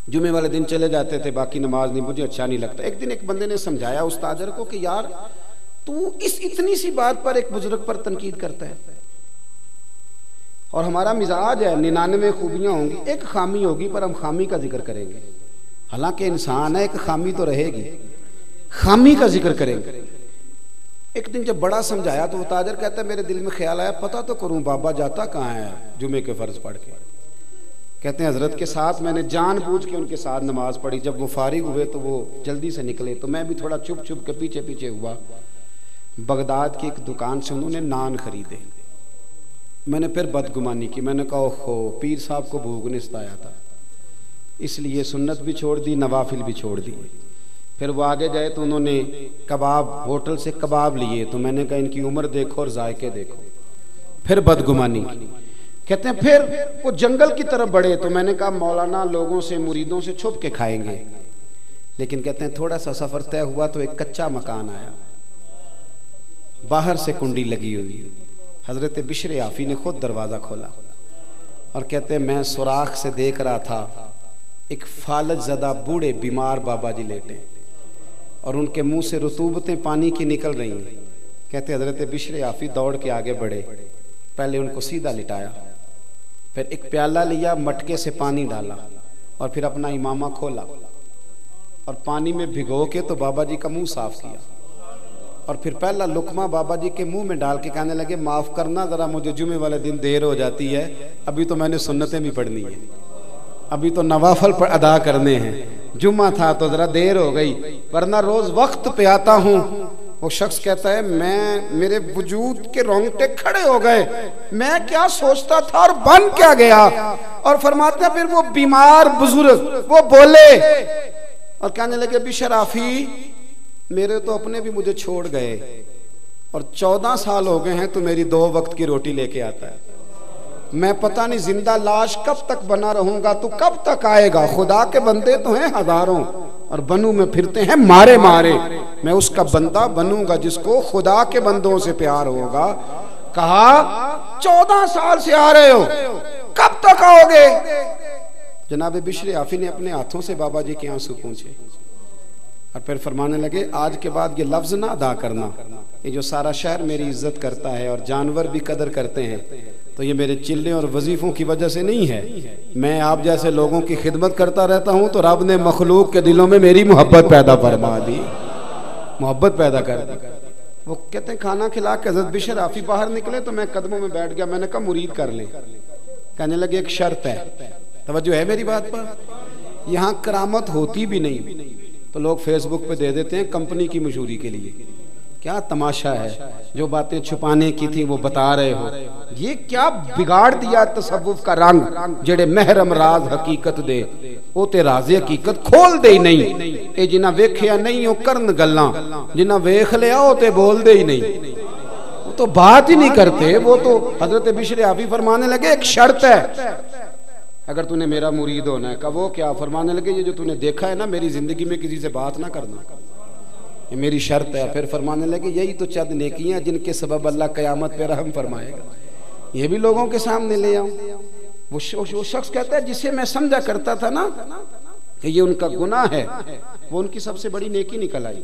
जुमे वाले दिन चले जाते थे, बाकी नमाज नहीं, मुझे अच्छा नहीं लगता। एक दिन एक बंदे ने समझाया उस्तादर को कि यार तू इस इतनी सी बात पर एक बुजुर्ग पर तनकीद करता है। और हमारा मिजाज है 99 खूबियां होंगी, एक खामी होगी पर हम खामी का जिक्र करेंगे। हालांकि इंसान है, एक खामी तो रहेगी, खामी का जिक्र करेंगे। एक दिन जब बड़ा समझाया तो ताजर कहता है मेरे दिल में ख्याल आया पता तो करूं बाबा जाता कहाँ है जुमे के फर्ज पढ़ के। कहते हैं हजरत के साथ मैंने जानबूझ के उनके साथ नमाज पढ़ी। जब वो फारिग हुए तो वो जल्दी से निकले, तो मैं भी थोड़ा चुप चुप के पीछे पीछे हुआ। बगदाद की एक दुकान से उन्होंने नान खरीदे। मैंने फिर बदगुमानी की, मैंने कहा ओहो पीर साहब को भूख ने सताया था, इसलिए सुन्नत भी छोड़ दी, नवाफिल भी छोड़ दी। फिर वो आगे गए तो उन्होंने कबाब, होटल से कबाब लिए, तो मैंने कहा इनकी उम्र देखो और जायके देखो। फिर बदगुमानी की। कहते हैं फिर वो जंगल की तरफ बढ़े, तो मैंने कहा मौलाना लोगों से मुरीदों से छुप के खाएंगे। लेकिन कहते हैं थोड़ा सा सफर तय हुआ तो एक कच्चा मकान आया, बाहर से कुंडी लगी हुई। हजरत बिशर आफी ने खुद दरवाजा खोला और कहते हैं मैं सुराख से देख रहा था एक फालज ज़दा बूढ़े बीमार बाबा जी लेटे और उनके मुंह से रतूबतें पानी की निकल रही हैं। कहते हजरत बिशर आफी दौड़ के आगे बढ़े, पहले उनको सीधा लिटाया, फिर एक प्याला लिया, मटके से पानी डाला और फिर अपना इमामा खोला और पानी में भिगो के तो बाबा जी का मुंह साफ किया और फिर पहला लुकमा बाबा जी के मुंह में डाल के कहने लगे माफ करना जरा मुझे जुमे वाले दिन देर हो जाती है, अभी तो मैंने सुन्नतें भी पढ़नी है, अभी तो नवाफल पर अदा करने हैं, जुम्मा था तो जरा देर हो गई, वरना रोज वक्त पे आता हूँ। वो शख्स कहता है मैं, मेरे वजूद के रोंगटे खड़े हो गए, मैं क्या सोचता था और बन क्या गया। और फरमाते हैं फिर वो बीमार बुजुर्ग वो बोले और कहने लगे बिशर आफी मेरे तो अपने भी मुझे छोड़ गए और 14 साल हो गए हैं तो मेरी 2 वक्त की रोटी लेके आता है, मैं पता नहीं जिंदा लाश कब तक बना रहूंगा, तू कब तक आएगा। खुदा के बंदे तो हैं हजारों और बनू में फिरते हैं मारे मारे, मैं उसका बंदा बनूंगा जिसको खुदा के बंदों से प्यार होगा। कहा 14 साल से आ रहे हो, कब तक आओगे? जनाब बिशर आफी ने अपने हाथों से बाबा जी के आंसू पूछे और फिर फरमाने लगे आज के बाद ये लफ्ज ना अदा करना, ये जो सारा शहर मेरी इज्जत करता है और जानवर भी कदर करते हैं तो ये मेरे चिल्ले और वजीफों की वजह से नहीं है, मैं आप जैसे लोगों की खिदमत करता रहता हूं तो रब ने मखलूक के दिलों में मेरी मोहब्बत पैदा फरमा दी, मोहब्बत पैदा कर दी। वो कहते हैं खाना खिला के हज़रत बिशर आफी बाहर निकले तो मैं कदमों में बैठ गया, मैंने कहा मुरीद कर ले। कहने लगे एक शर्त है, तवज्जो है मेरी बात पर, यहाँ करामत होती भी नहीं तो लोग फेसबुक पे दे देते हैं कंपनी की मशहूरी के लिए, क्या तमाशा है, जो बातें छुपाने की थी वो बता रहे हो, ये क्या बिगाड़ दिया तसव्वुफ का रंग, जेड़े महरम राज हकीकत दे वो ते राज़े हकीकत खोल दे ही नहीं, ए जिन्ना वेखिया नहीं हो करन गल्लां, जिन्ना वेख लिया हो ते बोल दे ही नहीं, वो तो बात ही नहीं करते। वो तो हजरत बिशर आफी फरमाने लगे एक शर्त है अगर तूने मेरा मुरीद होना है। कब वो क्या? फरमाने लगे ये जो तूने देखा है ना मेरी जिंदगी में किसी से बात ना करना, ये मेरी शर्त है। फिर फरमाने लगे यही तो चंद नेकियां जिनके सबब अल्लाह क़यामत पे रहम फरमाएगा, ये भी लोगों के सामने ले आऊं। वो शख्स कहता है जिसे मैं समझा करता था ना कि ये उनका गुनाह है, वो उनकी सबसे बड़ी नेकी निकल आई।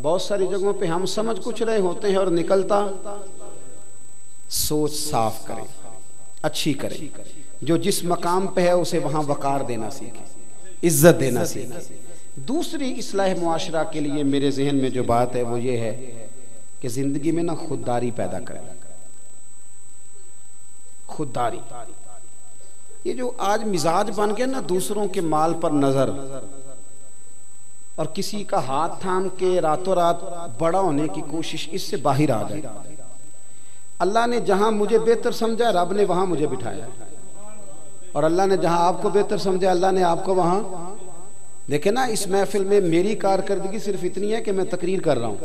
बहुत सारी जगहों पे हम समझ कुछ रहे होते हैं और निकलता सोच साफ करें, अच्छी करें, जो जिस मकाम पे है उसे वहां वकार देना सीखे, इज्जत देना सीखे। दूसरी इस्लाह मुआशरा के लिए मेरे जहन में जो बात है वो ये है कि जिंदगी में ना खुददारी पैदा करें। खुददारी, ये जो आज मिजाज बन गया ना दूसरों के माल पर नजर, और किसी का हाथ थाम के रातों रात बड़ा होने की कोशिश, इससे बाहर आ गए। अल्लाह ने जहां मुझे बेहतर समझा, रब ने वहां मुझे बिठाया, और अल्लाह ने जहां आपको बेहतर समझा, अल्लाह ने आपको वहां। देखे ना, इस महफिल में मेरी कारकर्दगी सिर्फ इतनी है कि मैं तकरीर कर रहा हूं।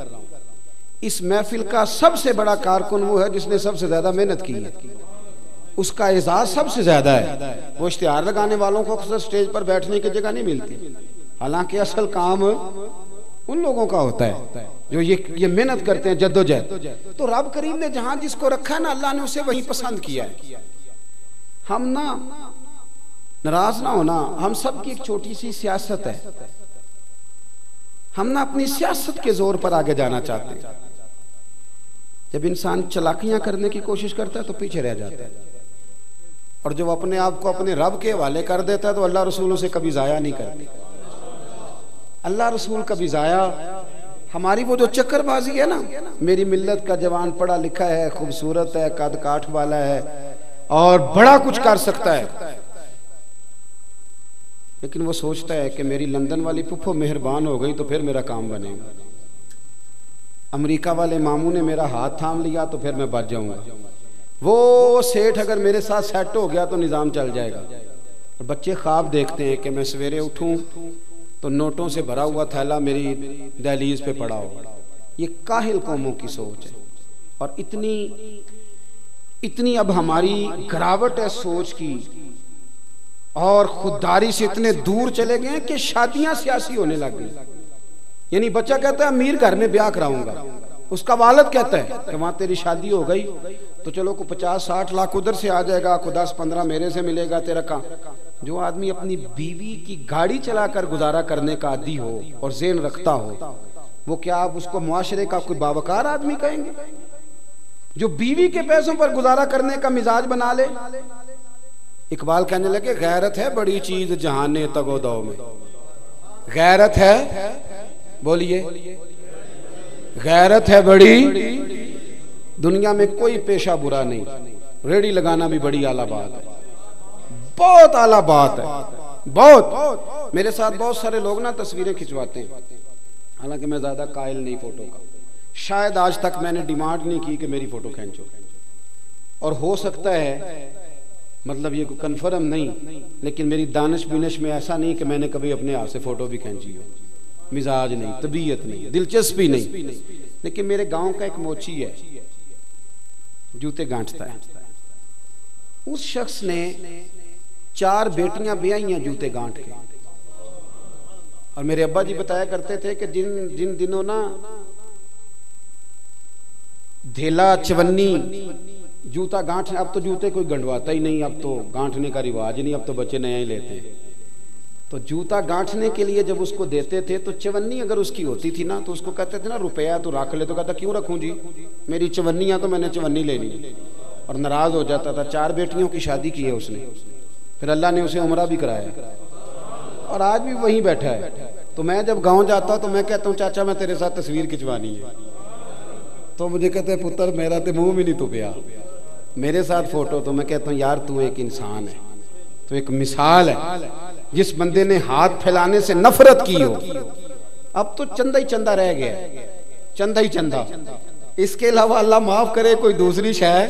इस महफिल का सबसे बड़ा कारकुन वो है जिसने सबसे ज्यादा मेहनत की है, उसका एजाज सबसे ज्यादा है। वो इश्तिहार लगाने वालों को अक्सर स्टेज पर बैठने की जगह नहीं मिलती, हालांकि असल काम उन लोगों का होता है जो ये मेहनत करते हैं, जद्दोजहद। तो रब करीम ने जहां जिसको रखा है ना, अल्लाह ने उसे वही पसंद किया है। हम ना नाराज ना होना, हम सब की एक छोटी सी सियासत है, हम ना अपनी सियासत के जोर पर आगे जाना चाहते हैं। जब इंसान चालाकियां करने की कोशिश करता है तो पीछे रह जाता है, और जब अपने आप को अपने रब के हवाले कर देता है तो अल्लाह रसूल उसे कभी जाया नहीं करते। अल्लाह रसूल कभी जाया, हमारी वो जो चक्करबाजी है ना, मेरी मिल्लत का जवान पढ़ा लिखा है, खूबसूरत है, कद काठ वाला है और बड़ा कुछ कर सकता है, लेकिन वो सोचता है कि मेरी लंदन वाली पुप्पो मेहरबान हो गई तो फिर मेरा काम बनेगा, अमेरिका वाले मामू ने मेरा हाथ थाम लिया तो फिर मैं बच जाऊंगा, वो सेठ अगर मेरे साथ सेट हो गया तो निजाम चल जाएगा। और बच्चे ख्वाब देखते हैं कि मैं सवेरे उठूं तो नोटों से भरा हुआ थैला मेरी दहलीज पे पड़ा हो। ये काहिल कौमों की सोच है, और इतनी अब हमारी गिरावट है सोच की, और खुददारी से इतने दूर चले गए कि शादियां सियासी होने लग गई। यानी बच्चा कहता है अमीर घर में ब्याह कराऊंगा, उसका वालिद कहता है कि वहां तेरी शादी हो गई तो चलो को 50-60 लाख उधर से आ जाएगा, को 10-15 मेरे से मिलेगा, तेरा काम। जो आदमी अपनी बीवी की गाड़ी चलाकर गुजारा करने का आदी हो और ज़ेन रखता हो, वो क्या आप उसको मुआशरे का कोई बावकार आदमी कहेंगे? जो बीवी के पैसों पर गुजारा करने का मिजाज बना ले। इकबाल कहने लगे गैरत है बड़ी चीज जहाने तगोदौ में, गैरत है, बोलिए, गैरत है बड़ी, दुनिया में कोई पेशा बुरा नहीं, रेडी लगाना भी बड़ी आला बात है, बहुत आला बात है, बहुत। मेरे साथ बहुत सारे लोग ना तस्वीरें खिंचवाते हैं, हालांकि मैं ज्यादा कायल नहीं फोटो का, शायद आज तक मैंने डिमांड नहीं की कि मेरी फोटो खींचो, और हो सकता है, मतलब ये कंफर्म नहीं, लेकिन मेरी दानिश बिनिश में ऐसा नहीं कि मैंने कभी अपने हाथ से फोटो भी खींची हो, मिजाज नहीं, तबीयत नहीं, दिलचस्पी नहीं। लेकिन मेरे गांव का एक मोची है, जूते गांठता है, उस शख्स ने 4 बेटियां ब्याही हैं जूते गांठ के। और मेरे अब्बा जी बताया करते थे कि जिन दिनों ना धेला चवन्नी जूता गांठ, अब तो जूते कोई गंढवाता ही नहीं, अब तो गांठने का रिवाज नहीं, अब तो बच्चे नया ही लेते हैं। तो जूता गांठने के लिए जब उसको देते थे तो चवन्नी अगर उसकी होती थी ना, तो उसको कहते थे ना रुपया तो रख ले, तो कहता क्यों रखूं जी, मेरी चवन्नियां तो मैंने चवन्नी लेनी, और नाराज हो जाता था। 4 बेटियों की शादी की है उसने, फिर अल्लाह ने उसे उम्रा भी कराया, और आज भी वहीं बैठा है। तो मैं जब गाँव जाता तो मैं कहता हूँ चाचा मैं तेरे साथ तस्वीर खिंचवानी है, तो मुझे कहते हैं पुत्र मेरा तो मुंह भी नहीं तुपया, मेरे साथ फोटो। तो मैं कहता हूँ यार तू एक इंसान है, तो एक मिसाल है, जिस बंदे ने हाथ फैलाने से नफरत की हो, अब तो चंदा ही चंदा रह गया, चंदा ही चंदा, इसके अलावा अल्लाह माफ करे कोई दूसरी शय।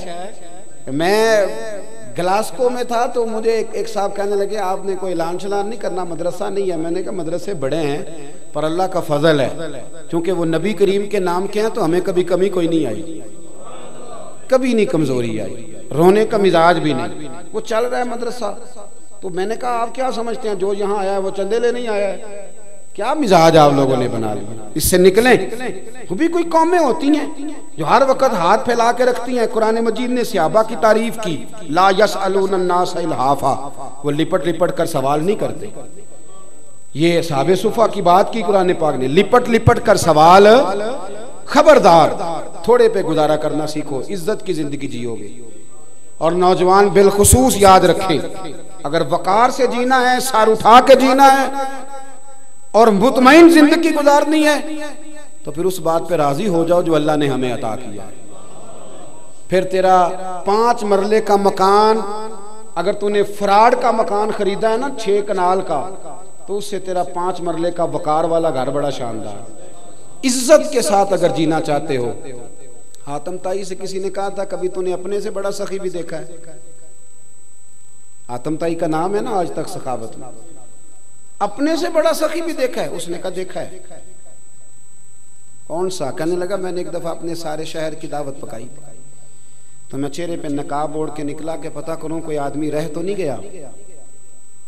मैं ग्लासको में था तो मुझे एक साहब कहने लगे आपने कोई ऐलान शलान नहीं करना, मदरसा नहीं है। मैंने कहा मदरसे बड़े हैं पर अल्लाह का फजल है, क्योंकि वो नबी करीम के नाम के हैं तो हमें कभी कमी कोई नहीं आई, कभी नहीं कमजोरी आई, रोने का मिजाज भी नहीं, वो चल रहा है मदरसा। तो मैंने कहा आप क्या समझते हैं जो यहाँ आया है वो चंदे ले नहीं आया है, क्या मिजाज आप लोगों ने बना लिया, इससे निकलें। वो भी कोई कौमें होती हैं जो हर वक्त हाथ फैला के रखती हैं। कुरान मजीद ने सहाबा की तारीफ की, ला यसअलून अन्नास इल्हाफा, वो लिपट लिपट कर सवाल नहीं करते। ये साहबे सुफा की बात की कुरान पाक ने, लिपट लिपट कर सवाल, खबरदार थोड़े पे गुजारा करना सीखो, इज्जत की जिंदगी जियोगे। और नौजवान बिलखुसूस याद रखें, अगर वकार से जीना है, सर उठा के जीना है और मुतमईन जिंदगी गुजारनी है, तो फिर उस बात पे राजी हो जाओ जो अल्लाह ने हमें अता किया। फिर तेरा 5 मरले का मकान, अगर तूने फ्रॉड का मकान खरीदा है ना 6 कनाल का, तो उससे तेरा 5 मरले का वकार वाला घर बड़ा शानदार। इज्जत के साथ अगर जीना चाहते हो, हातम ताई से किसी ने कहा था कभी तूने अपने से बड़ा सखी भी देखा है? हातम ताई का नाम है ना आज तक सखावत में, अपने से बड़ा सखी भी देखा है? उसने कहा देखा है। कौन सा? कहने लगा मैंने एक दफा अपने सारे शहर की दावत पकाई, तो मैं चेहरे पे नकाब ओढ़ के निकला कि पता करूं कोई आदमी रह तो नहीं गया।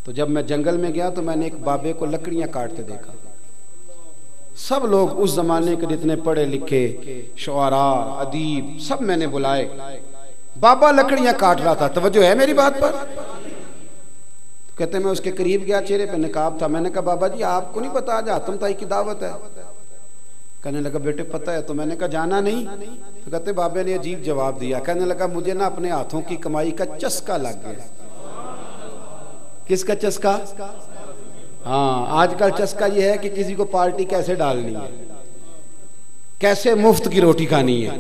तो जब मैं जंगल में गया तो मैंने एक बाबे को लकड़ियां काटते देखा। सब लोग उस जमाने के जितने पढ़े लिखे शुआरा अदीब सब मैंने बुलाए, बाबा लकड़ियां काट रहा था। तवज्जो है मेरी बात पर? कहते मैं उसके करीब गया, चेहरे पे नकाब था। मैंने कहा बाबा जी आपको नहीं पता आज हातम ताई की दावत है? कहने लगा बेटे पता है। तो मैंने कहा जाना नहीं? तो कहते बाबे ने अजीब जवाब दिया। कहने लगा मुझे ना अपने हाथों की कमाई का चस्का लग गया। किसका चस्का? हाँ, आजकल चस्का ये है कि किसी को पार्टी कैसे डालनी है, कैसे मुफ्त की रोटी खानी है।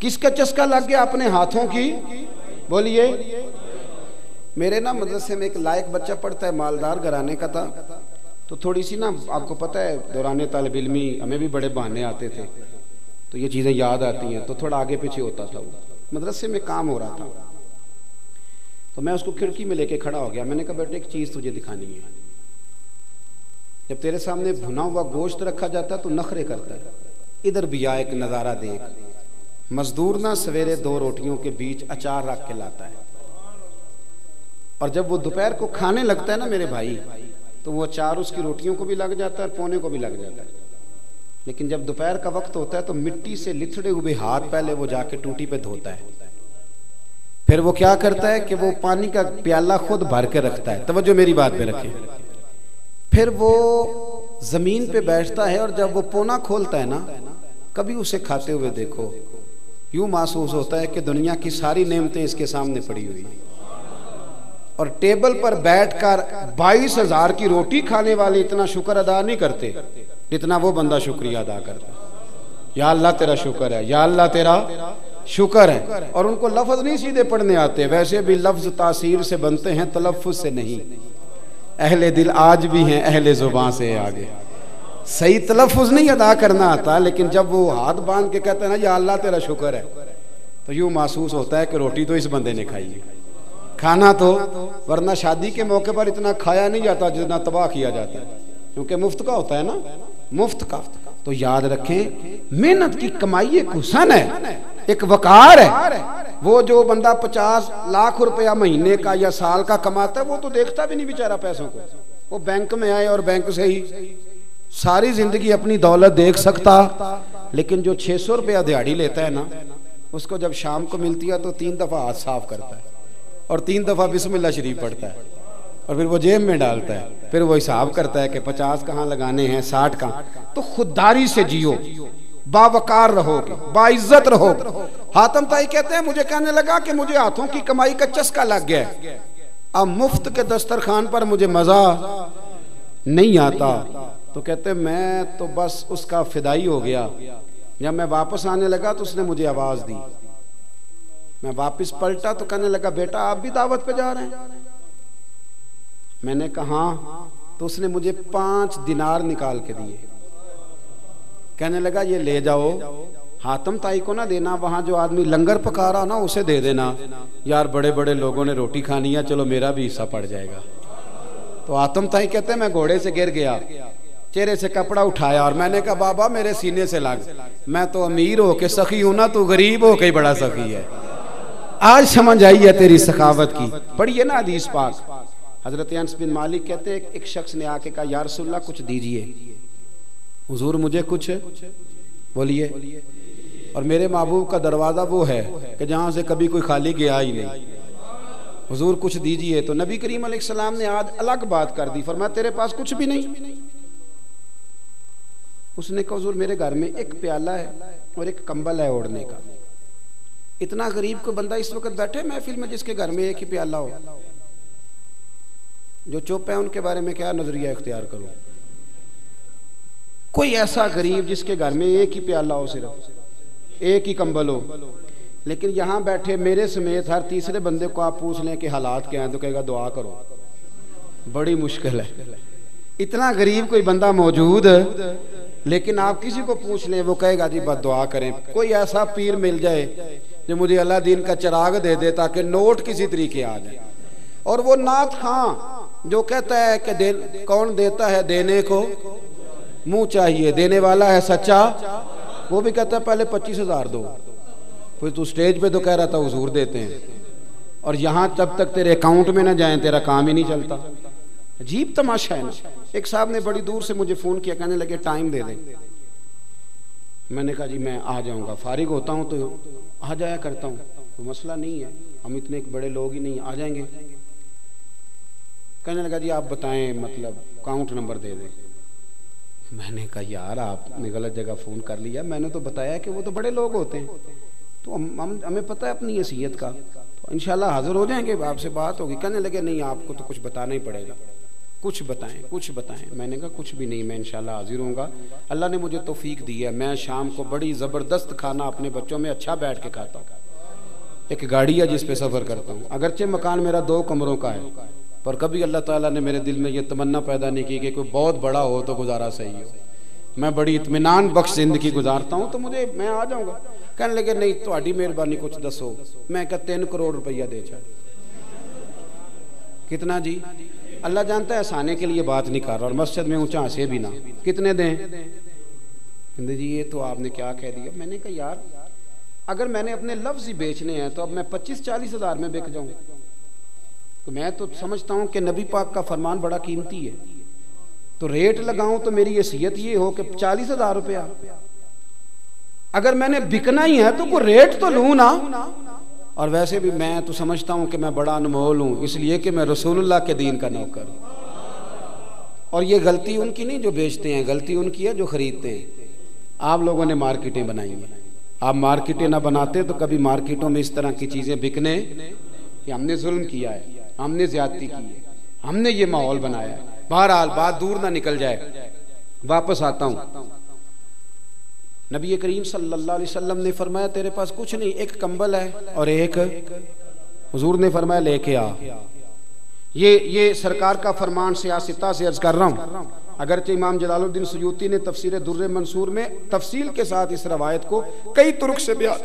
किसका चस्का लग गया? अपने हाथों की। बोलिए। मेरे ना मदरसे में एक लायक बच्चा पढ़ता है, मालदार घराने का था। तो थोड़ी सी ना आपको पता है दौरान तालिब इल्मी हमें भी बड़े बहाने आते थे, तो ये चीज़ें याद आती हैं, तो थोड़ा आगे पीछे होता था। वो मदरसे में काम हो रहा था, तो मैं उसको खिड़की में लेके खड़ा हो गया। मैंने कहा बेटे एक चीज़ तुझे दिखानी है। जब तेरे सामने भुना हुआ गोश्त रखा जाता है तो नखरे करता है, इधर भी आ एक नज़ारा देख। मजदूर ना सवेरे 2 रोटियों के बीच अचार रख के लाता है, और जब वो दोपहर को खाने लगता है ना मेरे भाई, तो वो अचार उसकी रोटियों को भी लग जाता है और पौने को भी लग जाता है। लेकिन जब दोपहर का वक्त होता है तो मिट्टी से लिथड़े हुए हाथ पहले वो जाके टूटी पे धोता है। फिर वो क्या करता है कि वो पानी का प्याला खुद भर के रखता है। तवज्जो मेरी बात पे रखें। फिर वो जमीन पे बैठता है, और जब वो पोना खोलता है ना, कभी उसे खाते हुए देखो, यूं महसूस होता है कि दुनिया की सारी नेमतें इसके सामने पड़ी हुई है। और टेबल पर बैठकर 22,000 की रोटी खाने वाले इतना शुक्र अदा नहीं करते जितना वो बंदा शुक्रिया अदा करता है। या अल्लाह तेरा शुक्र है, या अल्लाह तेरा शुक्र है। और उनको लफ्ज नहीं सीधे पढ़ने आते, वैसे भी लफ्ज तासीर से बनते हैं, तलफ्फुज से नहीं। अहले दिल आज भी हैं अहले जुबान से आगे। सही तलफ्फुज नहीं अदा करना आता, लेकिन जब वो हाथ बांध के कहते हैं ना या अल्लाह तेरा शुक्र है, तो यूं महसूस होता है कि रोटी तो इस बंदे ने खाई है, खाना तो, वरना शादी के मौके पर इतना खाया नहीं जाता जितना तबाह किया जाता है, क्योंकि मुफ्त का होता है ना, मुफ्त का। तो याद रखें मेहनत की कमाई एक हुस्न है, एक वकार है। वो जो बंदा 50 लाख रुपया महीने का या साल का कमाता है, वो तो देखता भी नहीं बेचारा पैसों को। वो बैंक में आए और बैंक से ही सारी जिंदगी अपनी दौलत देख सकता। लेकिन जो 600 रुपया दिहाड़ी लेता है ना, उसको जब शाम को मिलती है तो 3 दफा हाथ साफ करता है और 3 दफा बिस्मिल्लाह शरीफ पढ़ता है, और फिर वो जेब में डालता है। फिर वो हिसाब करता है कि 50 कहाँ लगाने हैं, 60 कहाँ। तो खुददारी से जियो, बावकार रहोगे, बाइज्जत रहोगे। हातम ताई कहते हैं मुझे कहने लगा कि मुझे हाथों की कमाई का चस्का लग गया है, अब मुफ्त के दस्तरखान पर मुझे मजा नहीं आता। तो कहते मैं तो बस उसका फिदाई हो गया। जब मैं वापस आने लगा तो उसने मुझे आवाज दी। मैं वापस पलटा तो कहने लगा बेटा आप भी दावत पे जा रहे हैं? मैंने कहा हाँ। तो उसने मुझे 5 दिनार निकाल के दिए। कहने लगा ये ले जाओ, हातम ताई को ना देना, वहां जो आदमी लंगर पका रहा ना उसे दे देना। यार बड़े बड़े लोगों ने रोटी खानी है, चलो मेरा भी हिस्सा पड़ जाएगा। तो हातम ताई कहते हैं मैं घोड़े से गिर गया, चेहरे से कपड़ा उठाया और मैंने कहा बाबा मेरे सीने से लग, मैं तो अमीर हो के सखी हूं ना, तू गरीब हो के बड़ा सखी है। आज समझ आई है तेरी सखावत की। पढ़िए ना हदीस पाक। हजरत अनस बिन मालिक कहते हैं एक शख्स ने आके कहा या रसूलल्लाह कुछ दीजिए। हुजूर मुझे कुछ बोलिए। और मेरे महबूब का दरवाजा वो है कि जहां से कभी कोई खाली गया ही नहीं। हुजूर कुछ दीजिए। तो नबी करीम अलैहिस्सलाम ने आज अलग बात कर दी, फरमाया तेरे पास कुछ भी नहीं। उसने कहा हुजूर मेरे घर में एक प्याला है और एक कंबल है ओढ़ने का। इतना गरीब को बंदा इस वक्त बैठे महफिल में जिसके घर में एक ही प्याला हो। जो चुप है उनके बारे में क्या नजरिया इख्तियार करो। कोई ऐसा गरीब जिसके घर में एक ही प्याला हो, सिर्फ एक ही कंबल हो। लेकिन यहां बैठे मेरे समेत हर तीसरे बंदे को आप पूछ लें कि हालात क्या हैं तो कहेगा दुआ करो। बड़ी मुश्किल है। इतना गरीब कोई बंदा मौजूद, लेकिन आप किसी को पूछ लें वो कहेगा जी बस दुआ करें, कोई ऐसा पीर मिल जाए जो मुझे अल्लाह दीन का चिराग दे दे ताकि नोट किसी तरीके आ जाए। और वो नाथ खां जो कहता है कि कौन देता है देने को मुंह चाहिए, देने वाला है सच्चा, वो भी कहता है पहले 25,000 दो। फिर तू स्टेज पे तो कह रहा था हुजूर देते हैं, और यहाँ जब तक तेरे अकाउंट में ना जाए तेरा काम ही नहीं चलता। अजीब तमाशा है ना। एक साहब ने बड़ी दूर से मुझे फोन किया, कहने लगे टाइम दे दें। मैंने कहा जी मैं आ जाऊंगा, फारिग होता हूँ तो आ जाया करता हूँ, तो मसला नहीं है, हम इतने बड़े लोग ही नहीं, आ जाएंगे। कहने लगा जी आप बताएं, मतलब अकाउंट नंबर दे दें। मैंने कहा यार आपने गलत जगह फ़ोन कर लिया, मैंने तो बताया कि वो तो बड़े लोग होते हैं, तो हमें पता है अपनी हैसियत का, तो इंशाल्लाह हाजिर हो जाएंगे, आपसे बात होगी। कहने लगे नहीं आपको तो कुछ बताना ही पड़ेगा, कुछ बताएं कुछ बताएं। मैंने कहा कुछ भी नहीं, मैं इंशाल्लाह हाजिर होऊंगा। अल्लाह ने मुझे तौफीक दी है, मैं शाम को बड़ी ज़बरदस्त खाना अपने बच्चों में अच्छा बैठ के खाता हूँ। एक गाड़ी है जिस पे सफ़र करता हूँ, अगरचे मकान मेरा 2 कमरों का है, पर कभी अल्लाह ताला ने मेरे दिल में ये तमन्ना पैदा नहीं की कि कोई बहुत बड़ा हो तो गुजारा सही हो। मैं बड़ी इत्मीनान बख्श जिंदगी गुजारता हूँ, तो मैं आ जाऊँगा। कहने लगे नहीं थोड़ी मेहरबानी कुछ दसो। मैं क्या 3 करोड़ रुपया दे चाहे। कितना जी? अल्लाह जानता है, हंसाने के लिए बात नहीं कर रहा, और मस्जिद में ऊंचा हंसे भी ना। कितने दें? कहते जी ये तो आपने क्या कह दिया। मैंने कहा यार अगर मैंने अपने लफ्ज़ ही बेचने हैं तो अब मैं 25-40 हज़ार में बिक जाऊँ? तो मैं तो समझता हूँ कि नबी पाक का फरमान बड़ा कीमती है, तो रेट लगाऊं तो मेरी हैसियत ये हो कि 40,000 रुपया। अगर मैंने बिकना ही है तो कोई रेट तो लूँ ना। और वैसे भी मैं तो समझता हूँ कि मैं बड़ा अनमोल हूँ, इसलिए कि मैं रसूलुल्लाह के दीन का नौकर हूँ। और ये गलती उनकी नहीं जो बेचते हैं, गलती उनकी है जो खरीदते हैं। आप लोगों ने मार्केटें बनाई हैं, आप मार्केटें ना बनाते तो कभी मार्केटों में इस तरह की चीज़ें बिकने, कि हमने जुल्म किया है, हमने ज्यादती की है, हमने ये माहौल बनाया है। बहरहाल बात दूर ना निकल जाए, वापस आता हूं। नबी करीम सल्लल्लाहु अलैहि वसल्लम ने फरमाया तेरे पास कुछ नहीं, एक कंबल है और एक, हुजूर ने फरमाया लेके आ। ये सरकार का फरमान सियासता से अर्ज कर रहा हूं। अगरचे इमाम जलालुद्दीन सुयूती ने तफसीर दुर्र मंसूर में तफसील के साथ इस रवायत को कई तुरुक से बयान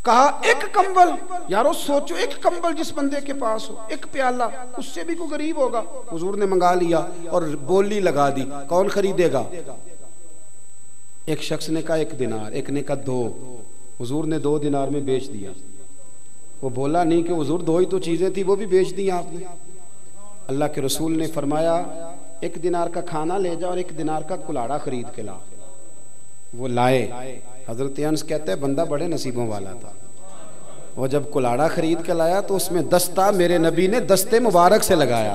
कहा। एक कंबल, यारो सोचो, एक कंबल जिस बंदे के पास हो, एक प्याला, उससे भी कोई गरीब होगा। हुजूर ने मंगा लिया और बोली लगा दी, कौन खरीदेगा? एक शख्स ने कहा 1 दिनार, एक ने कहा 2। हुजूर ने 2 दिनार में बेच दिया। वो बोला नहीं कि हुजूर 2 ही तो चीजें थी, वो भी बेच दी आपने। अल्लाह के रसूल ने फरमाया 1 दिनार का खाना ले जा और 1 दिनार का कुल्हाड़ा खरीद के ला। वो लाए। हजरत अनस कहते हैं बंदा बड़े नसीबों वाला था। वो जब कुल्हाड़ा खरीद के लाया तो उसमें दस्ता मेरे नबी ने दस्ते मुबारक से लगाया,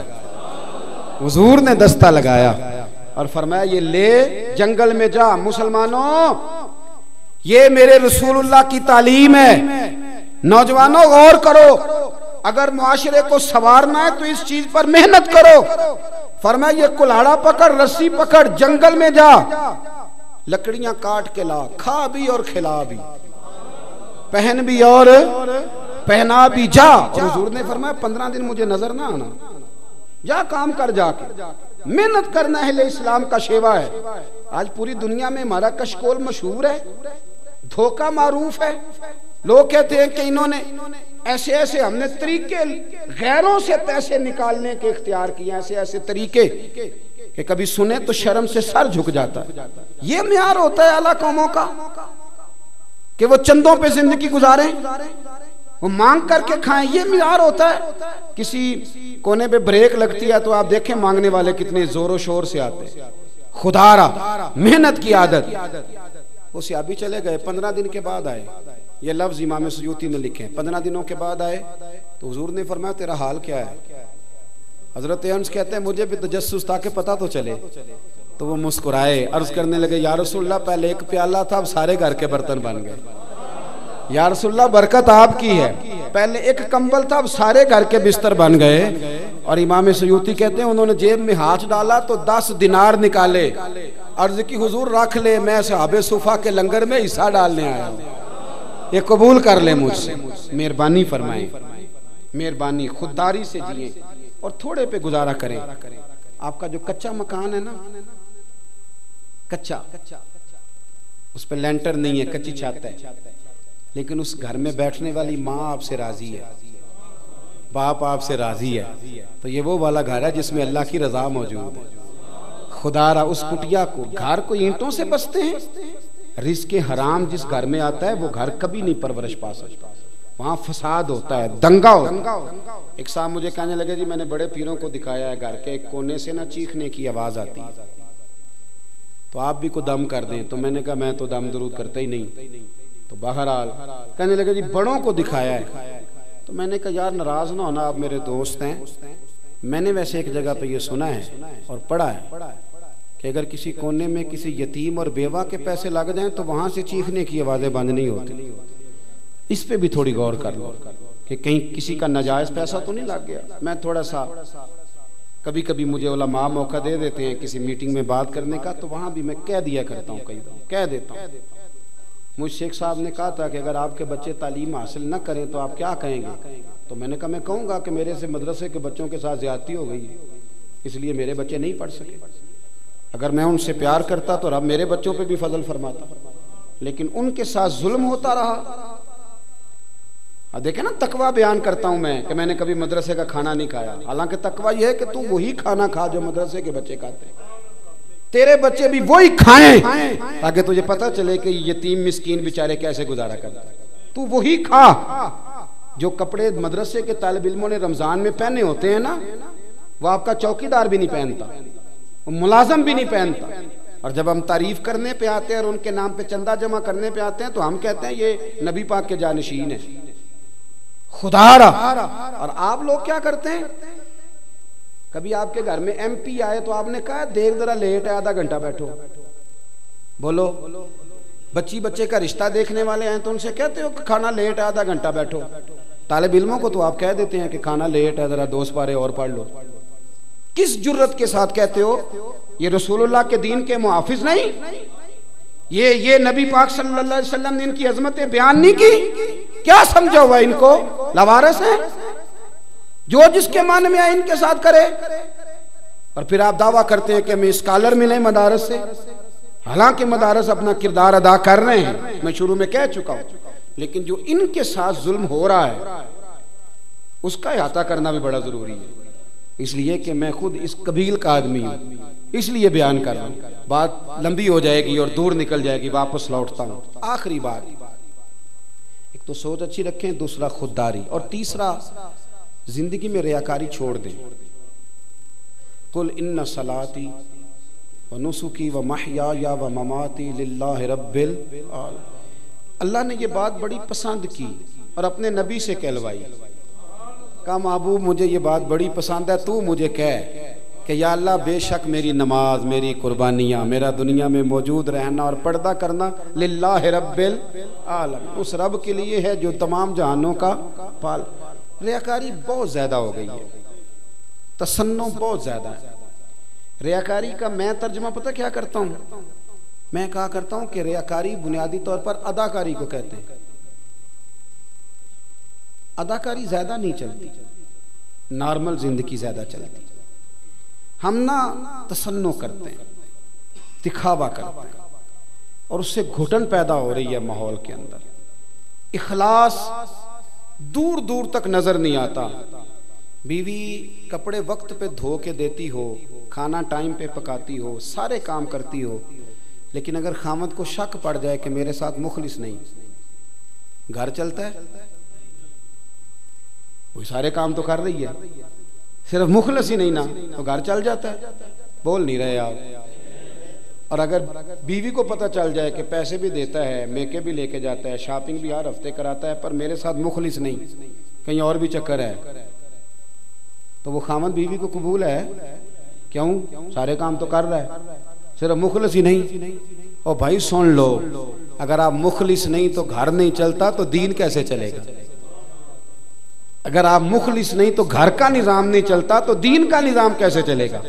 हुजूर ने दस्ता लगाया और फरमाया ये ले जंगल में जा। मुसलमानों, ये मेरे रसूलुल्लाह की तालीम है। नौजवानों गौर करो, अगर मुआशरे को संवारना है तो इस चीज पर मेहनत करो। फरमाया ये कुल्हाड़ा पकड़, रस्सी पकड़, जंगल में जा, लकड़ियां काट के ला, खा भी और खिला भी, पहन भी और पहना भी, जा। और हुजूर ने फरमाया 15 दिन मुझे नजर ना आना, जा काम कर, जाके मेहनत करना है, ले इस्लाम का शेवा है। आज पूरी दुनिया में हमारा कशकोल मशहूर है, धोखा मारूफ है। लोग कहते हैं कि इन्होंने ऐसे ऐसे, हमने तरीके गैरों से पैसे निकालने के इख्तियार किए, ऐसे ऐसे तरीके कि कभी सुने तो शर्म से सर झुक जाता है। ये म्यार होता है आला कौमों का कि वो चंदों पे जिंदगी गुजारें, वो मांग करके खाएं, ये म्यार होता है। किसी कोने पे ब्रेक लगती है तो आप देखें मांगने वाले कितने जोरों शोर से आते हैं। खुदारा मेहनत की आदत। वो सियाबी चले गए, 15 दिन के बाद आए। ये लफ्ज इमाम सुयूती ने लिखे। 15 दिनों के बाद आए तो हुजूर ने फरमाया तेरा हाल क्या है? हजरत अनस कहते हैं मुझे भी तजस्सुस था कि पता तो चले। तो वो मुस्कुराए, अर्ज करने लगे या रसूलल्लाह पहले 1 प्याला था, अब सारे घर के बर्तन बन गए। या रसूलल्लाह बरकत आपकी है, पहले 1 कंबल था, अब सारे घर के बिस्तर बन गए। और इमाम सुयूती कहते हैं उन्होंने जेब में हाथ डाला तो 10 दिनार निकाले। अर्ज की हुजूर रख ले, मैं सहाबे सुफा के लंगर में हिस्सा डालने आया हूँ, ये कबूल कर ले मुझसे। मेहरबानी फरमाएं, मेहरबानी, खुददारी से जिए और थोड़े पे गुजारा करें। आपका जो कच्चा मकान है ना, कच्चा, उस पर लेंटर नहीं है, कच्ची छत है, लेकिन उस घर में बैठने वाली माँ आपसे राजी है, बाप आपसे राजी है, तो ये वो वाला घर है जिसमें अल्लाह की रजा मौजूद है। खुदारा उस कुटिया को, घर को ईंटों से बसते हैं, रिज़्क़ हराम जिस घर में आता है वो घर कभी नहीं परवरिश पा सकता, वहां फसाद होता है, दंगा होता है। एक साहब मुझे कहने लगे जी मैंने बड़े पीरों को दिखाया है, घर के एक कोने से ना चीखने की आवाज आती है, तो आप भी को दम कर दें। तो मैंने कहा मैं तो दम दरूद करता ही नहीं। तो बहरहाल कहने लगे जी बड़ों को दिखाया है। तो मैंने कहा यार नाराज ना होना, आप मेरे दोस्त हैं, मैंने वैसे एक जगह पे ये सुना है और पढ़ा है कि अगर किसी कोने में किसी यतीम और बेवा के पैसे लग जाएं तो वहां से चीखने की आवाजें बंद नहीं होती। इस पे भी थोड़ी गौर कर लो कि कहीं किसी का नाजायज पैसा तो नहीं लग गया। मैं थोड़ा सा कभी कभी मुझे उलमा मौका दे देते हैं किसी मीटिंग में बात करने का, तो वहां भी मैं कह दिया करता हूँ, कई बार कह देता हूँ। मुझ शेख साहब ने कहा था कि अगर आपके बच्चे तालीम हासिल न करें तो आप क्या कहेंगे? तो मैंने कहा मैं कहूँगा कि मेरे से मदरसे के बच्चों के साथ ज्यादती हो गई है, इसलिए मेरे बच्चे नहीं पढ़ सके। अगर मैं उनसे प्यार करता तो रब मेरे बच्चों पे भी फजल फरमाता, लेकिन उनके साथ जुल्म होता रहा। अब देखे ना, तकवा बयान करता हूं मैं कि मैंने कभी मदरसे का खाना नहीं खाया, हालांकि तकवा यह है कि तू वही खाना खा जो मदरसे के बच्चे खाते हैं, तेरे बच्चे भी वही खाएं ताकि तुझे पता चले कि यतीम मिस्कीन बेचारे कैसे गुजारा करते हैं। तू वही खा जो कपड़े मदरसे के तालिब इल्मों ने रमजान में पहने होते हैं ना, वो आपका चौकीदार भी नहीं पहनता, वो मुलाजम भी नहीं पहनता। और जब हम तारीफ करने पे आते हैं और उनके नाम पे चंदा जमा करने पे आते हैं तो हम कहते हैं ये नबी पाक के जानशीन है, खुदारा। और आप लोग क्या करते हैं, कभी आपके घर में एमपी आए तो आपने कहा देख जरा लेट है, आधा घंटा बैठो, बोलो। बच्ची बच्चे का रिश्ता देखने वाले हैं तो उनसे कहते हो कि खाना लेट है, आधा घंटा बैठो। तालिब इल्मों को तो आप कह देते हैं कि खाना लेट है, जरा 2 पारे और पढ़ लो। किस जुर्रत के साथ कहते हो? ये रसूलुल्लाह के दीन के मुहाफिज नहीं, ये नबी पाक सल्लल्लाहु अलैहि वसल्लम ने इनकी अजमतें बयान नहीं की? क्या समझा हुआ इनको? लवारस है, जो जिसके मन में आए इनके साथ करे। और फिर आप दावा करते हैं कि हमें स्कॉलर मिले मदारस से, हालांकि मदारस अपना किरदार अदा कर रहे हैं, मैं शुरू में कह चुका हूं, लेकिन जो इनके साथ जुल्म हो रहा है उसका अहाता करना भी बड़ा जरूरी है। इसलिए कि मैं खुद इस कबील का आदमी हूं, इसलिए बयान कर रहा हूं। बात लंबी हो जाएगी और दूर निकल जाएगी, वापस लौटता हूं। आखिरी बात, एक तो सोच अच्छी रखें, दूसरा खुददारी, और तीसरा जिंदगी में रियाकारी छोड़ दें। कुल इन्ना सलाती व नुसुकी व महयाया व ममाती लिल्लाहि रब्बिल आलमीन। अल्लाह ने ये बात बड़ी पसंद की और अपने नबी से कहलवाई। कहा महबूब मुझे ये बात बड़ी पसंद है, तू मुझे कह कि या अल्लाह बेशक मेरी नमाज, मेरी कुर्बानियाँ, मेरा दुनिया में मौजूद रहना और पर्दा करना लिल्लाहि रब्बिल आलमीन, उस रब के लिए है जो तमाम जहानों का पाल। रियाकारी बहुत ज्यादा हो गई है, तसन्नो बहुत ज्यादा है। रियाकारी का मैं तर्जुमा पता क्या करता हूँ? मैं कहा करता हूँ कि रियाकारी बुनियादी तौर पर अदाकारी को कहते हैं। अदाकारी ज्यादा नहीं चलती, नॉर्मल जिंदगी ज्यादा चलती। हम ना तसन्नो करते हैं, दिखावा करते हैं, और उससे घुटन पैदा हो रही है माहौल के अंदर। इखलास दूर दूर तक नजर नहीं आता। बीवी कपड़े वक्त पे धो के देती हो, खाना टाइम पे पकाती हो, सारे काम करती हो, लेकिन अगर खामद को शक पड़ जाए कि मेरे साथ मुखलिस नहीं, घर चलता है? वो सारे काम तो कर रही है, सिर्फ मुखलिस ही नहीं ना, तो घर चल जाता है। बोल नहीं रहे आप। और अगर बीवी को पता चल जाए कि पैसे भी देता है, मेके भी लेके जाता है, शॉपिंग भी हर हफ्ते कराता है, पर मेरे साथ मुखलिस नहीं, कहीं और भी चक्कर है, तो वो खामद बीवी को कबूल है? क्यों? सारे काम तो कर रहा है, सिर्फ मुखलिस ही नहीं। और भाई सुन लो, अगर आप मुखलिस नहीं तो घर नहीं चलता, तो दीन कैसे चलेगा? अगर आप मुखलिस नहीं तो घर का निजाम नहीं चलता, तो दीन का निजाम कैसे चलेगा?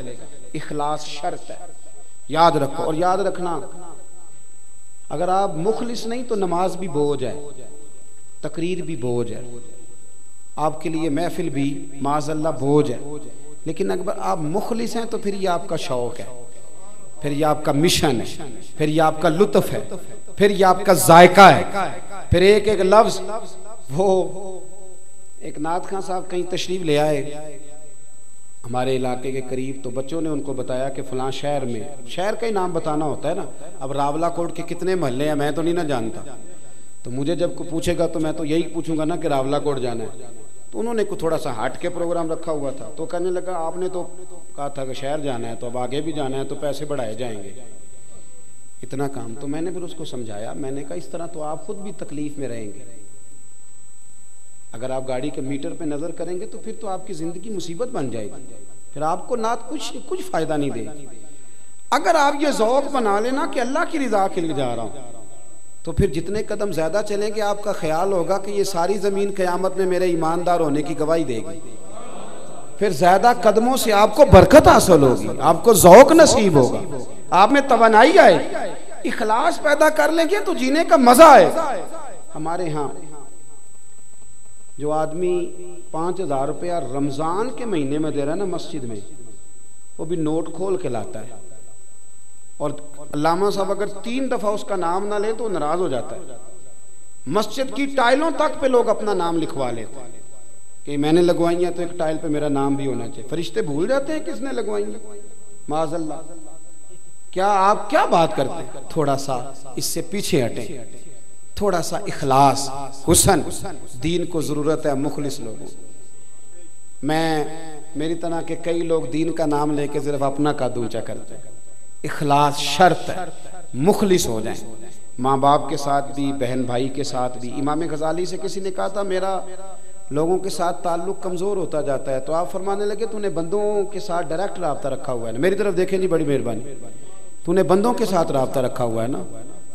इखलास शर्त है, याद रखो। और याद रखना, अगर आप मुखलिस नहीं तो नमाज भी बोझ है, तकरीर भी बोझ है, आपके लिए महफिल भी माज़अल्लाह बोझ है। लेकिन अगर आप मुखलिस हैं तो फिर ये आपका शौक है, फिर ये आपका मिशन है, फिर ये आपका लुत्फ है, फिर ये आपका जायका है। फिर एक एक लफ्ज, वो एक नाथ खां साहब कहीं तशरीफ ले आए हमारे इलाके के करीब, तो बच्चों ने उनको बताया कि फलां शहर में, शहर का ही नाम बताना होता है ना, अब रावला कोट के कितने महल्ले हैं मैं तो नहीं ना जानता, तो मुझे जब को पूछेगा तो मैं तो यही पूछूंगा ना कि रावला कोट जाना है। तो उन्होंने कुछ थोड़ा सा हट के प्रोग्राम रखा हुआ था, तो कहने लगा आपने तो कहा था कि शहर जाना है, तो अब आगे भी जाना है तो पैसे बढ़ाए जाएंगे, इतना काम। तो मैंने फिर उसको समझाया, मैंने कहा इस तरह तो आप खुद भी तकलीफ में रहेंगे, अगर आप गाड़ी के मीटर पे नजर करेंगे तो फिर तो आपकी जिंदगी मुसीबत बन जाएगी, फिर आपको ना कुछ फायदा नहीं देगी। अगर आप ये ज़ौक़ बना लेना कि अल्लाह की रिजा के लिए जा रहा हूं, तो फिर जितने कदम ज्यादा चलेंगे आपका ख्याल होगा कि ये सारी जमीन क़यामत में मेरे ईमानदार होने की गवाही देगी, फिर ज्यादा कदमों से आपको बरकत हासिल होगी, आपको ज़ौक़ नसीब होगा, आप में तवानाई आए, इखलास पैदा कर लेंगे तो जीने का मजा आएगा। हमारे यहाँ जो आदमी 5,000 रुपया रमजान के महीने में दे रहा है ना मस्जिद में, वो भी नोट खोल के लाता है, और अल्लामा साहब अगर 3 दफा उसका नाम ना ले तो नाराज हो जाता है। मस्जिद की टाइलों तक पे लोग अपना नाम लिखवा लेते हैं कि मैंने लगवाई है तो एक टाइल पे मेरा नाम भी होना चाहिए। फरिश्ते भूल जाते हैं किसने लगवाई है, माज़अल्लाह। क्या आप क्या बात करते हैं, थोड़ा सा इससे पीछे हटें, थोड़ा सा इखलास, हुस्न, दीन को जरूरत है मुखलिस लोगों। मेरी तरह के कई लोग दीन का नाम लेके सिर्फ अपना कद ऊंचा करते हैं। इखलास शर्त है, मुखलिस हो जाएं, माँ बाप के साथ भी, बहन भाई के साथ भी। इमाम गजाली से किसी ने कहा था मेरा लोगों के साथ ताल्लुक कमजोर होता जाता है, तो आप फरमाने लगे तूने बंदों के साथ डायरेक्ट राब्ता रखा हुआ है ना, मेरी तरफ देखें जी, बड़ी मेहरबानी, तूने बंदों के साथ राब्ता रखा हुआ है ना।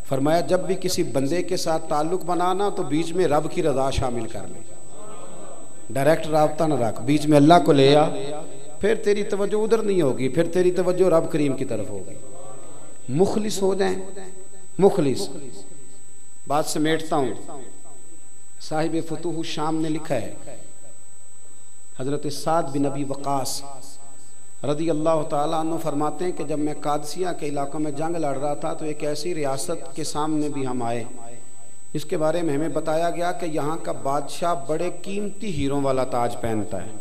फरमाया जब भी किसी बंदे के साथ ताल्लुक बनाना तो बीच में रब की रजा शामिल कर ले, डायरेक्ट राब्ता ना रख, बीच में अल्लाह को ले आ, फिर तेरी तवज्जो उधर नहीं होगी, फिर तेरी तवज्जो रब करीम की तरफ होगी। मुखलिस हो जाएं, मुखलिस। बात समेटता हूं, साहिब फतूह शाम ने लिखा है, हजरत साद बिन अबी वकास रदी अल्लाह ताला अन्हु फरमाते हैं कि जब मैं कादसिया के इलाकों में जंग लड़ रहा था तो एक ऐसी रियासत के सामने भी हम आए जिसके बारे में हमें बताया गया कि यहाँ का बादशाह बड़े कीमती हीरों वाला ताज पहनता है।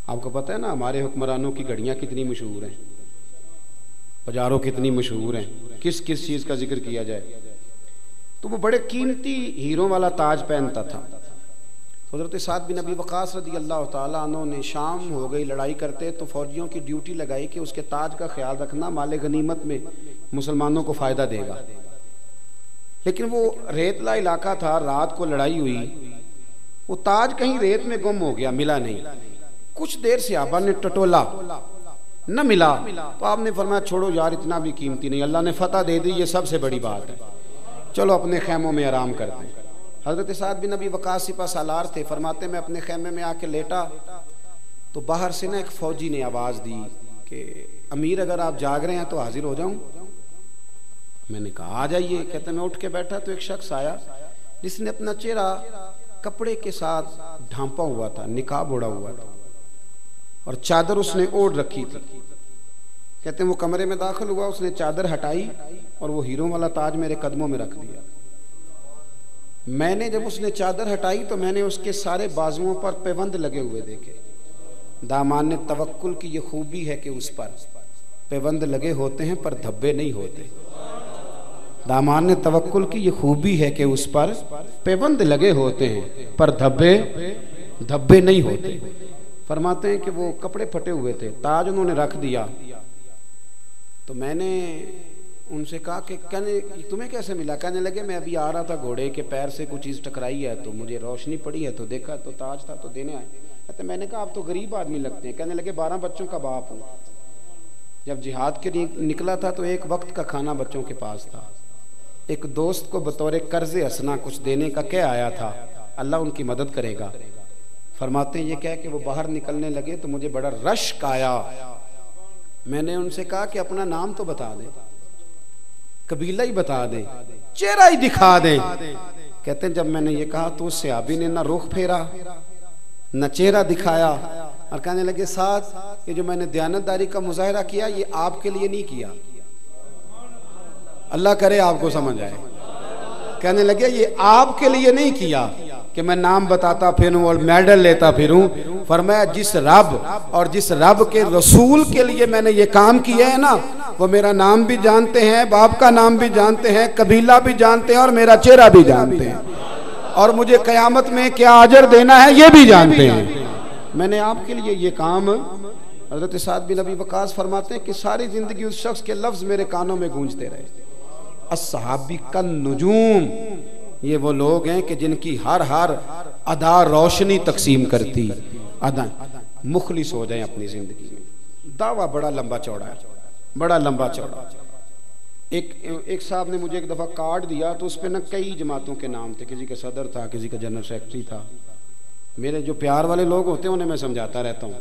आपको पता है ना हमारे हुक्मरानों की घड़ियाँ कितनी मशहूर हैं, बाजारों कितनी मशहूर हैं, किस किस चीज़ का जिक्र किया जाए, तो वो बड़े कीमती हीरों वाला ताज पहनता था। हज़रत साद बिन अबी वक़ास रज़ी अल्लाह ताला अन्हु ने शाम हो गई लड़ाई करते तो फौजियों की ड्यूटी लगाई कि उसके ताज का ख्याल रखना, माले गनीमत में मुसलमानों को फ़ायदा देगा। लेकिन वो रेतला इलाका था, रात को लड़ाई हुई, वो ताज कहीं रेत में गुम हो गया, मिला नहीं। कुछ देर से सहाबा ने टटोला, न मिला, तो आपने फरमाया छोड़ो यार, इतना भी कीमती नहीं, अल्लाह ने फतह दे दी, ये सबसे बड़ी बात है, चलो अपने खेमों में आराम करते हैं। हज़रत साद बिन अबी वक़ास सिपा सालार थे, फरमाते मैं अपने खेमे में आके लेटा तो बाहर से ना एक फौजी ने आवाज़ दी कि अमीर अगर आप जाग रहे हैं तो हाजिर हो जाऊं। मैंने कहा आ जाइए। कहते मैं उठ के बैठा तो एक शख्स आया जिसने अपना चेहरा कपड़े के साथ ढांपा हुआ था, निकाब ओढ़ा हुआ था और चादर उसने ओढ़ रखी थी। कहते वो कमरे में दाखिल हुआ, उसने चादर हटाई और वो हीरों वाला ताज मेरे कदमों में रख दिया। मैंने जब उसने चादर हटाई तो मैंने उसके सारे बाजुओं पर पैबंद लगे हुए देखे। दामान ने तवक्कुल की ये खूबी है कि उस पर पैबंद लगे होते हैं पर धब्बे नहीं होते। दामान ने तवक्कुल की ये खूबी है कि उस पर पैबंद लगे होते हैं पर धब्बे नहीं होते। फरमाते हैं कि वो कपड़े फटे हुए थे, ताज उन्होंने रख दिया। तो मैंने उनसे कहा कि कहने तुम्हें कैसे मिला? कहने लगे मैं अभी आ रहा था, घोड़े के पैर से कुछ चीज़ टकराई है तो मुझे रोशनी पड़ी है तो देखा तो ताज था तो देने आए। कहते मैंने कहा आप तो गरीब आदमी लगते हैं। कहने लगे 12 बच्चों का बाप हूँ। जब जिहाद के लिए निकला था तो एक वक्त का खाना बच्चों के पास था। एक दोस्त को बतौर कर्ज़े हसना कुछ देने का कह आया था, अल्लाह उनकी मदद करेगा। फरमाते हैं ये कह के वो बाहर निकलने लगे तो मुझे बड़ा रश्क आया। मैंने उनसे कहा कि अपना नाम तो बता दें, कबीला ही बता दें, चेहरा ही दिखा दें। कहते हैं जब मैंने ये कहा तो उस सहाबी ने ना रुख फेरा न चेहरा दिखाया, और कहने लगे साथ ये जो मैंने दयानतदारी का मुजाहरा किया ये आपके लिए नहीं किया, अल्लाह करे आपको समझ आए। कहने लगे ये आपके लिए नहीं किया कि मैं नाम बताता फिरूं और मेडल लेता फिरूं। फरमाया जिस रब और जिस रब के रसूल के लिए मैंने ये काम किया है ना, वो मेरा नाम भी जानते हैं, बाप का नाम भी जानते हैं, कबीला भी जानते हैं और मेरा चेहरा भी जानते हैं, और मुझे कयामत में क्या अजर देना है ये भी जानते हैं। मैंने आपके लिए ये काम। हज़रत साद बिन अबी वक़ास फरमाते हैं कि सारी जिंदगी उस शख्स के लफ्ज मेरे कानों में गूंजते रहे। अस्सहाबी कन नुजूम, ये वो लोग हैं कि जिनकी हर अदा रोशनी तकसीम करती। अदा मुखलिस हो जाए अपनी जिंदगी में। दावा बड़ा लंबा चौड़ा है, बड़ा लंबा चौड़ा। एक साहब ने मुझे एक दफ़ा कार्ड दिया तो उस पर ना कई जमातों के नाम थे, किसी का सदर था, किसी का जनरल सेक्रेटरी था। मेरे जो प्यार वाले लोग होते हैं उन्हें मैं समझाता रहता हूँ,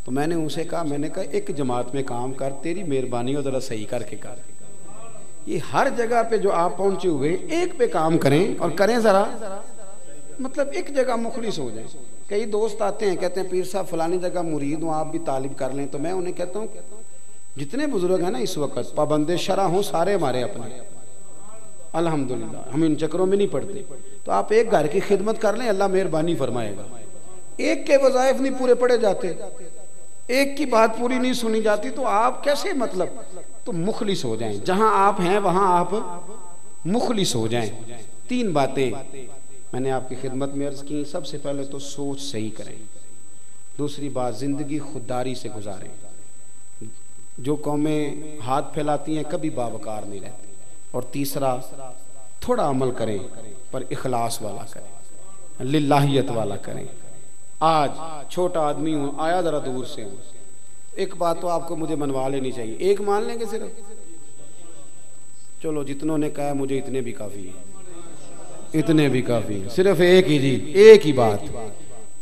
तो मैंने उनसे कहा, मैंने कहा एक जमात में काम कर, तेरी मेहरबानी हो ज़रा सही करके कर। ये हर जगह पे जो आप पहुंचे हुए एक पे काम करें और करें ज़रा, मतलब एक जगह मुखलिस हो जाए। कई दोस्त आते हैं कहते हैं पीर साहब फलानी जगह मुरीद हूँ, आप भी तालिब कर लें। तो मैं उन्हें कहता हूँ जितने बुजुर्ग हैं ना इस वक्त पाबंदे शरा हों सारे हमारे अपने, अल्हम्दुलिल्लाह हम इन चक्रों में नहीं पड़ते। तो आप एक घर की खिदमत कर लें, अल्लाह मेहरबानी फरमाएगा। एक के वज़ाइफ नहीं पूरे पड़े जाते, एक की बात पूरी नहीं सुनी जाती, तो आप कैसे, मतलब तो मुखलिस हो जाएं। जहां आप हैं वहां आप मुखलिस हो जाएं। 3 बातें मैंने आपकी खिदमत में अर्ज की। सबसे पहले तो सोच सही करें, दूसरी बात जिंदगी खुददारी से गुजारें। जो कौमें हाथ फैलाती हैं कभी बावकार नहीं रहती। और तीसरा थोड़ा अमल करें पर इखलास वाला करें, लिल्लाहियत वाला करें। आज छोटा आदमी हूँ, आया जरा दूर से हूँ, एक बात तो आपको मुझे मनवा लेनी चाहिए। एक मान लेंगे सिर्फ, चलो जितनों ने कहा मुझे इतने भी काफी है, इतने भी काफी है, सिर्फ एक ही जी, एक ही बात।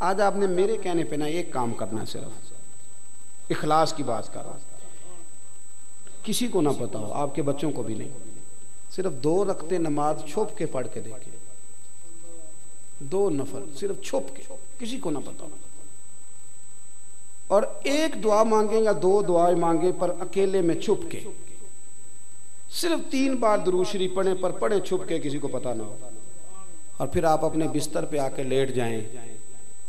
आज आपने मेरे कहने पे ना एक काम करना, सिर्फ इखलास की बात कर रहा हूं। किसी को ना पता हो, आपके बच्चों को भी नहीं, सिर्फ 2 रखते नमाज छुप के पढ़ के देखे, 2 नफल सिर्फ छुप के, किसी को ना पता हो। और एक दुआ मांगे या 2 दुआएं मांगे पर अकेले में छुप के, सिर्फ 3 बार दुरूद शरीफ पढ़े पर पढ़े छुप के, किसी को पता ना हो। और फिर आप अपने बिस्तर पे आके लेट जाएं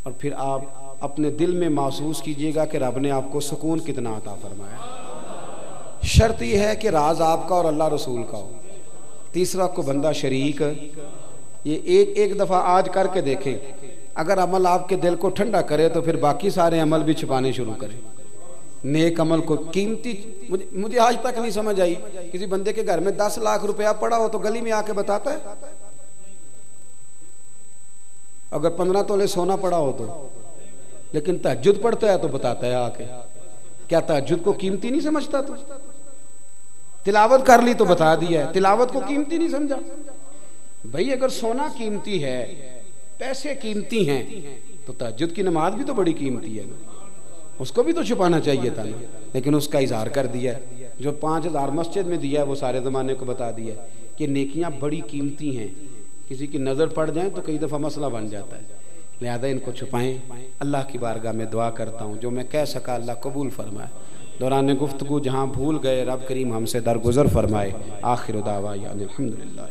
और फिर आप अपने दिल में महसूस कीजिएगा कि रब ने आपको सुकून कितना अता फरमाया। शर्त यह है कि राज आपका और अल्लाह रसूल का हो, तीसरा को बंदा शरीक। ये एक दफ़ा आज करके देखें, अगर अमल आपके दिल को ठंडा करे तो फिर बाकी सारे अमल भी छुपाने शुरू करें। नेक अमल को कीमती, मुझे आज तक नहीं समझ आई, किसी बंदे के घर में 10 लाख रुपया पड़ा हो तो गली में आके बताता है, अगर 15 तोले सोना पड़ा हो तो, लेकिन तहज्जुद पढ़ता है तो बताता है आके। क्या तहज्जुद को कीमती नहीं समझता? तो तिलावत कर ली तो बता दिया है, तिलावत को कीमती नहीं समझा। भाई अगर सोना कीमती है, पैसे कीमती हैं, तो तहज्जुद की नमाज भी तो बड़ी कीमती है ना, उसको भी तो छुपाना चाहिए था ना, लेकिन उसका इजहार कर दिया। जो 5000 मस्जिद में दिया है वो सारे ज़माने को बता दिया कि नेकियां बड़ी कीमती हैं, किसी की नज़र पड़ जाए तो कई दफ़ा मसला बन जाता है, लिहाजा इनको छुपाएं। अल्लाह की बारगाह में दुआ करता हूँ जो मैं कह सका अल्लाह कबूल फरमाए। दौरान गुफ्तगू जहाँ भूल गए रब करीम हमसे दरगुजर फरमाए। आखिर दावा अल्हम्दुलिल्लाह।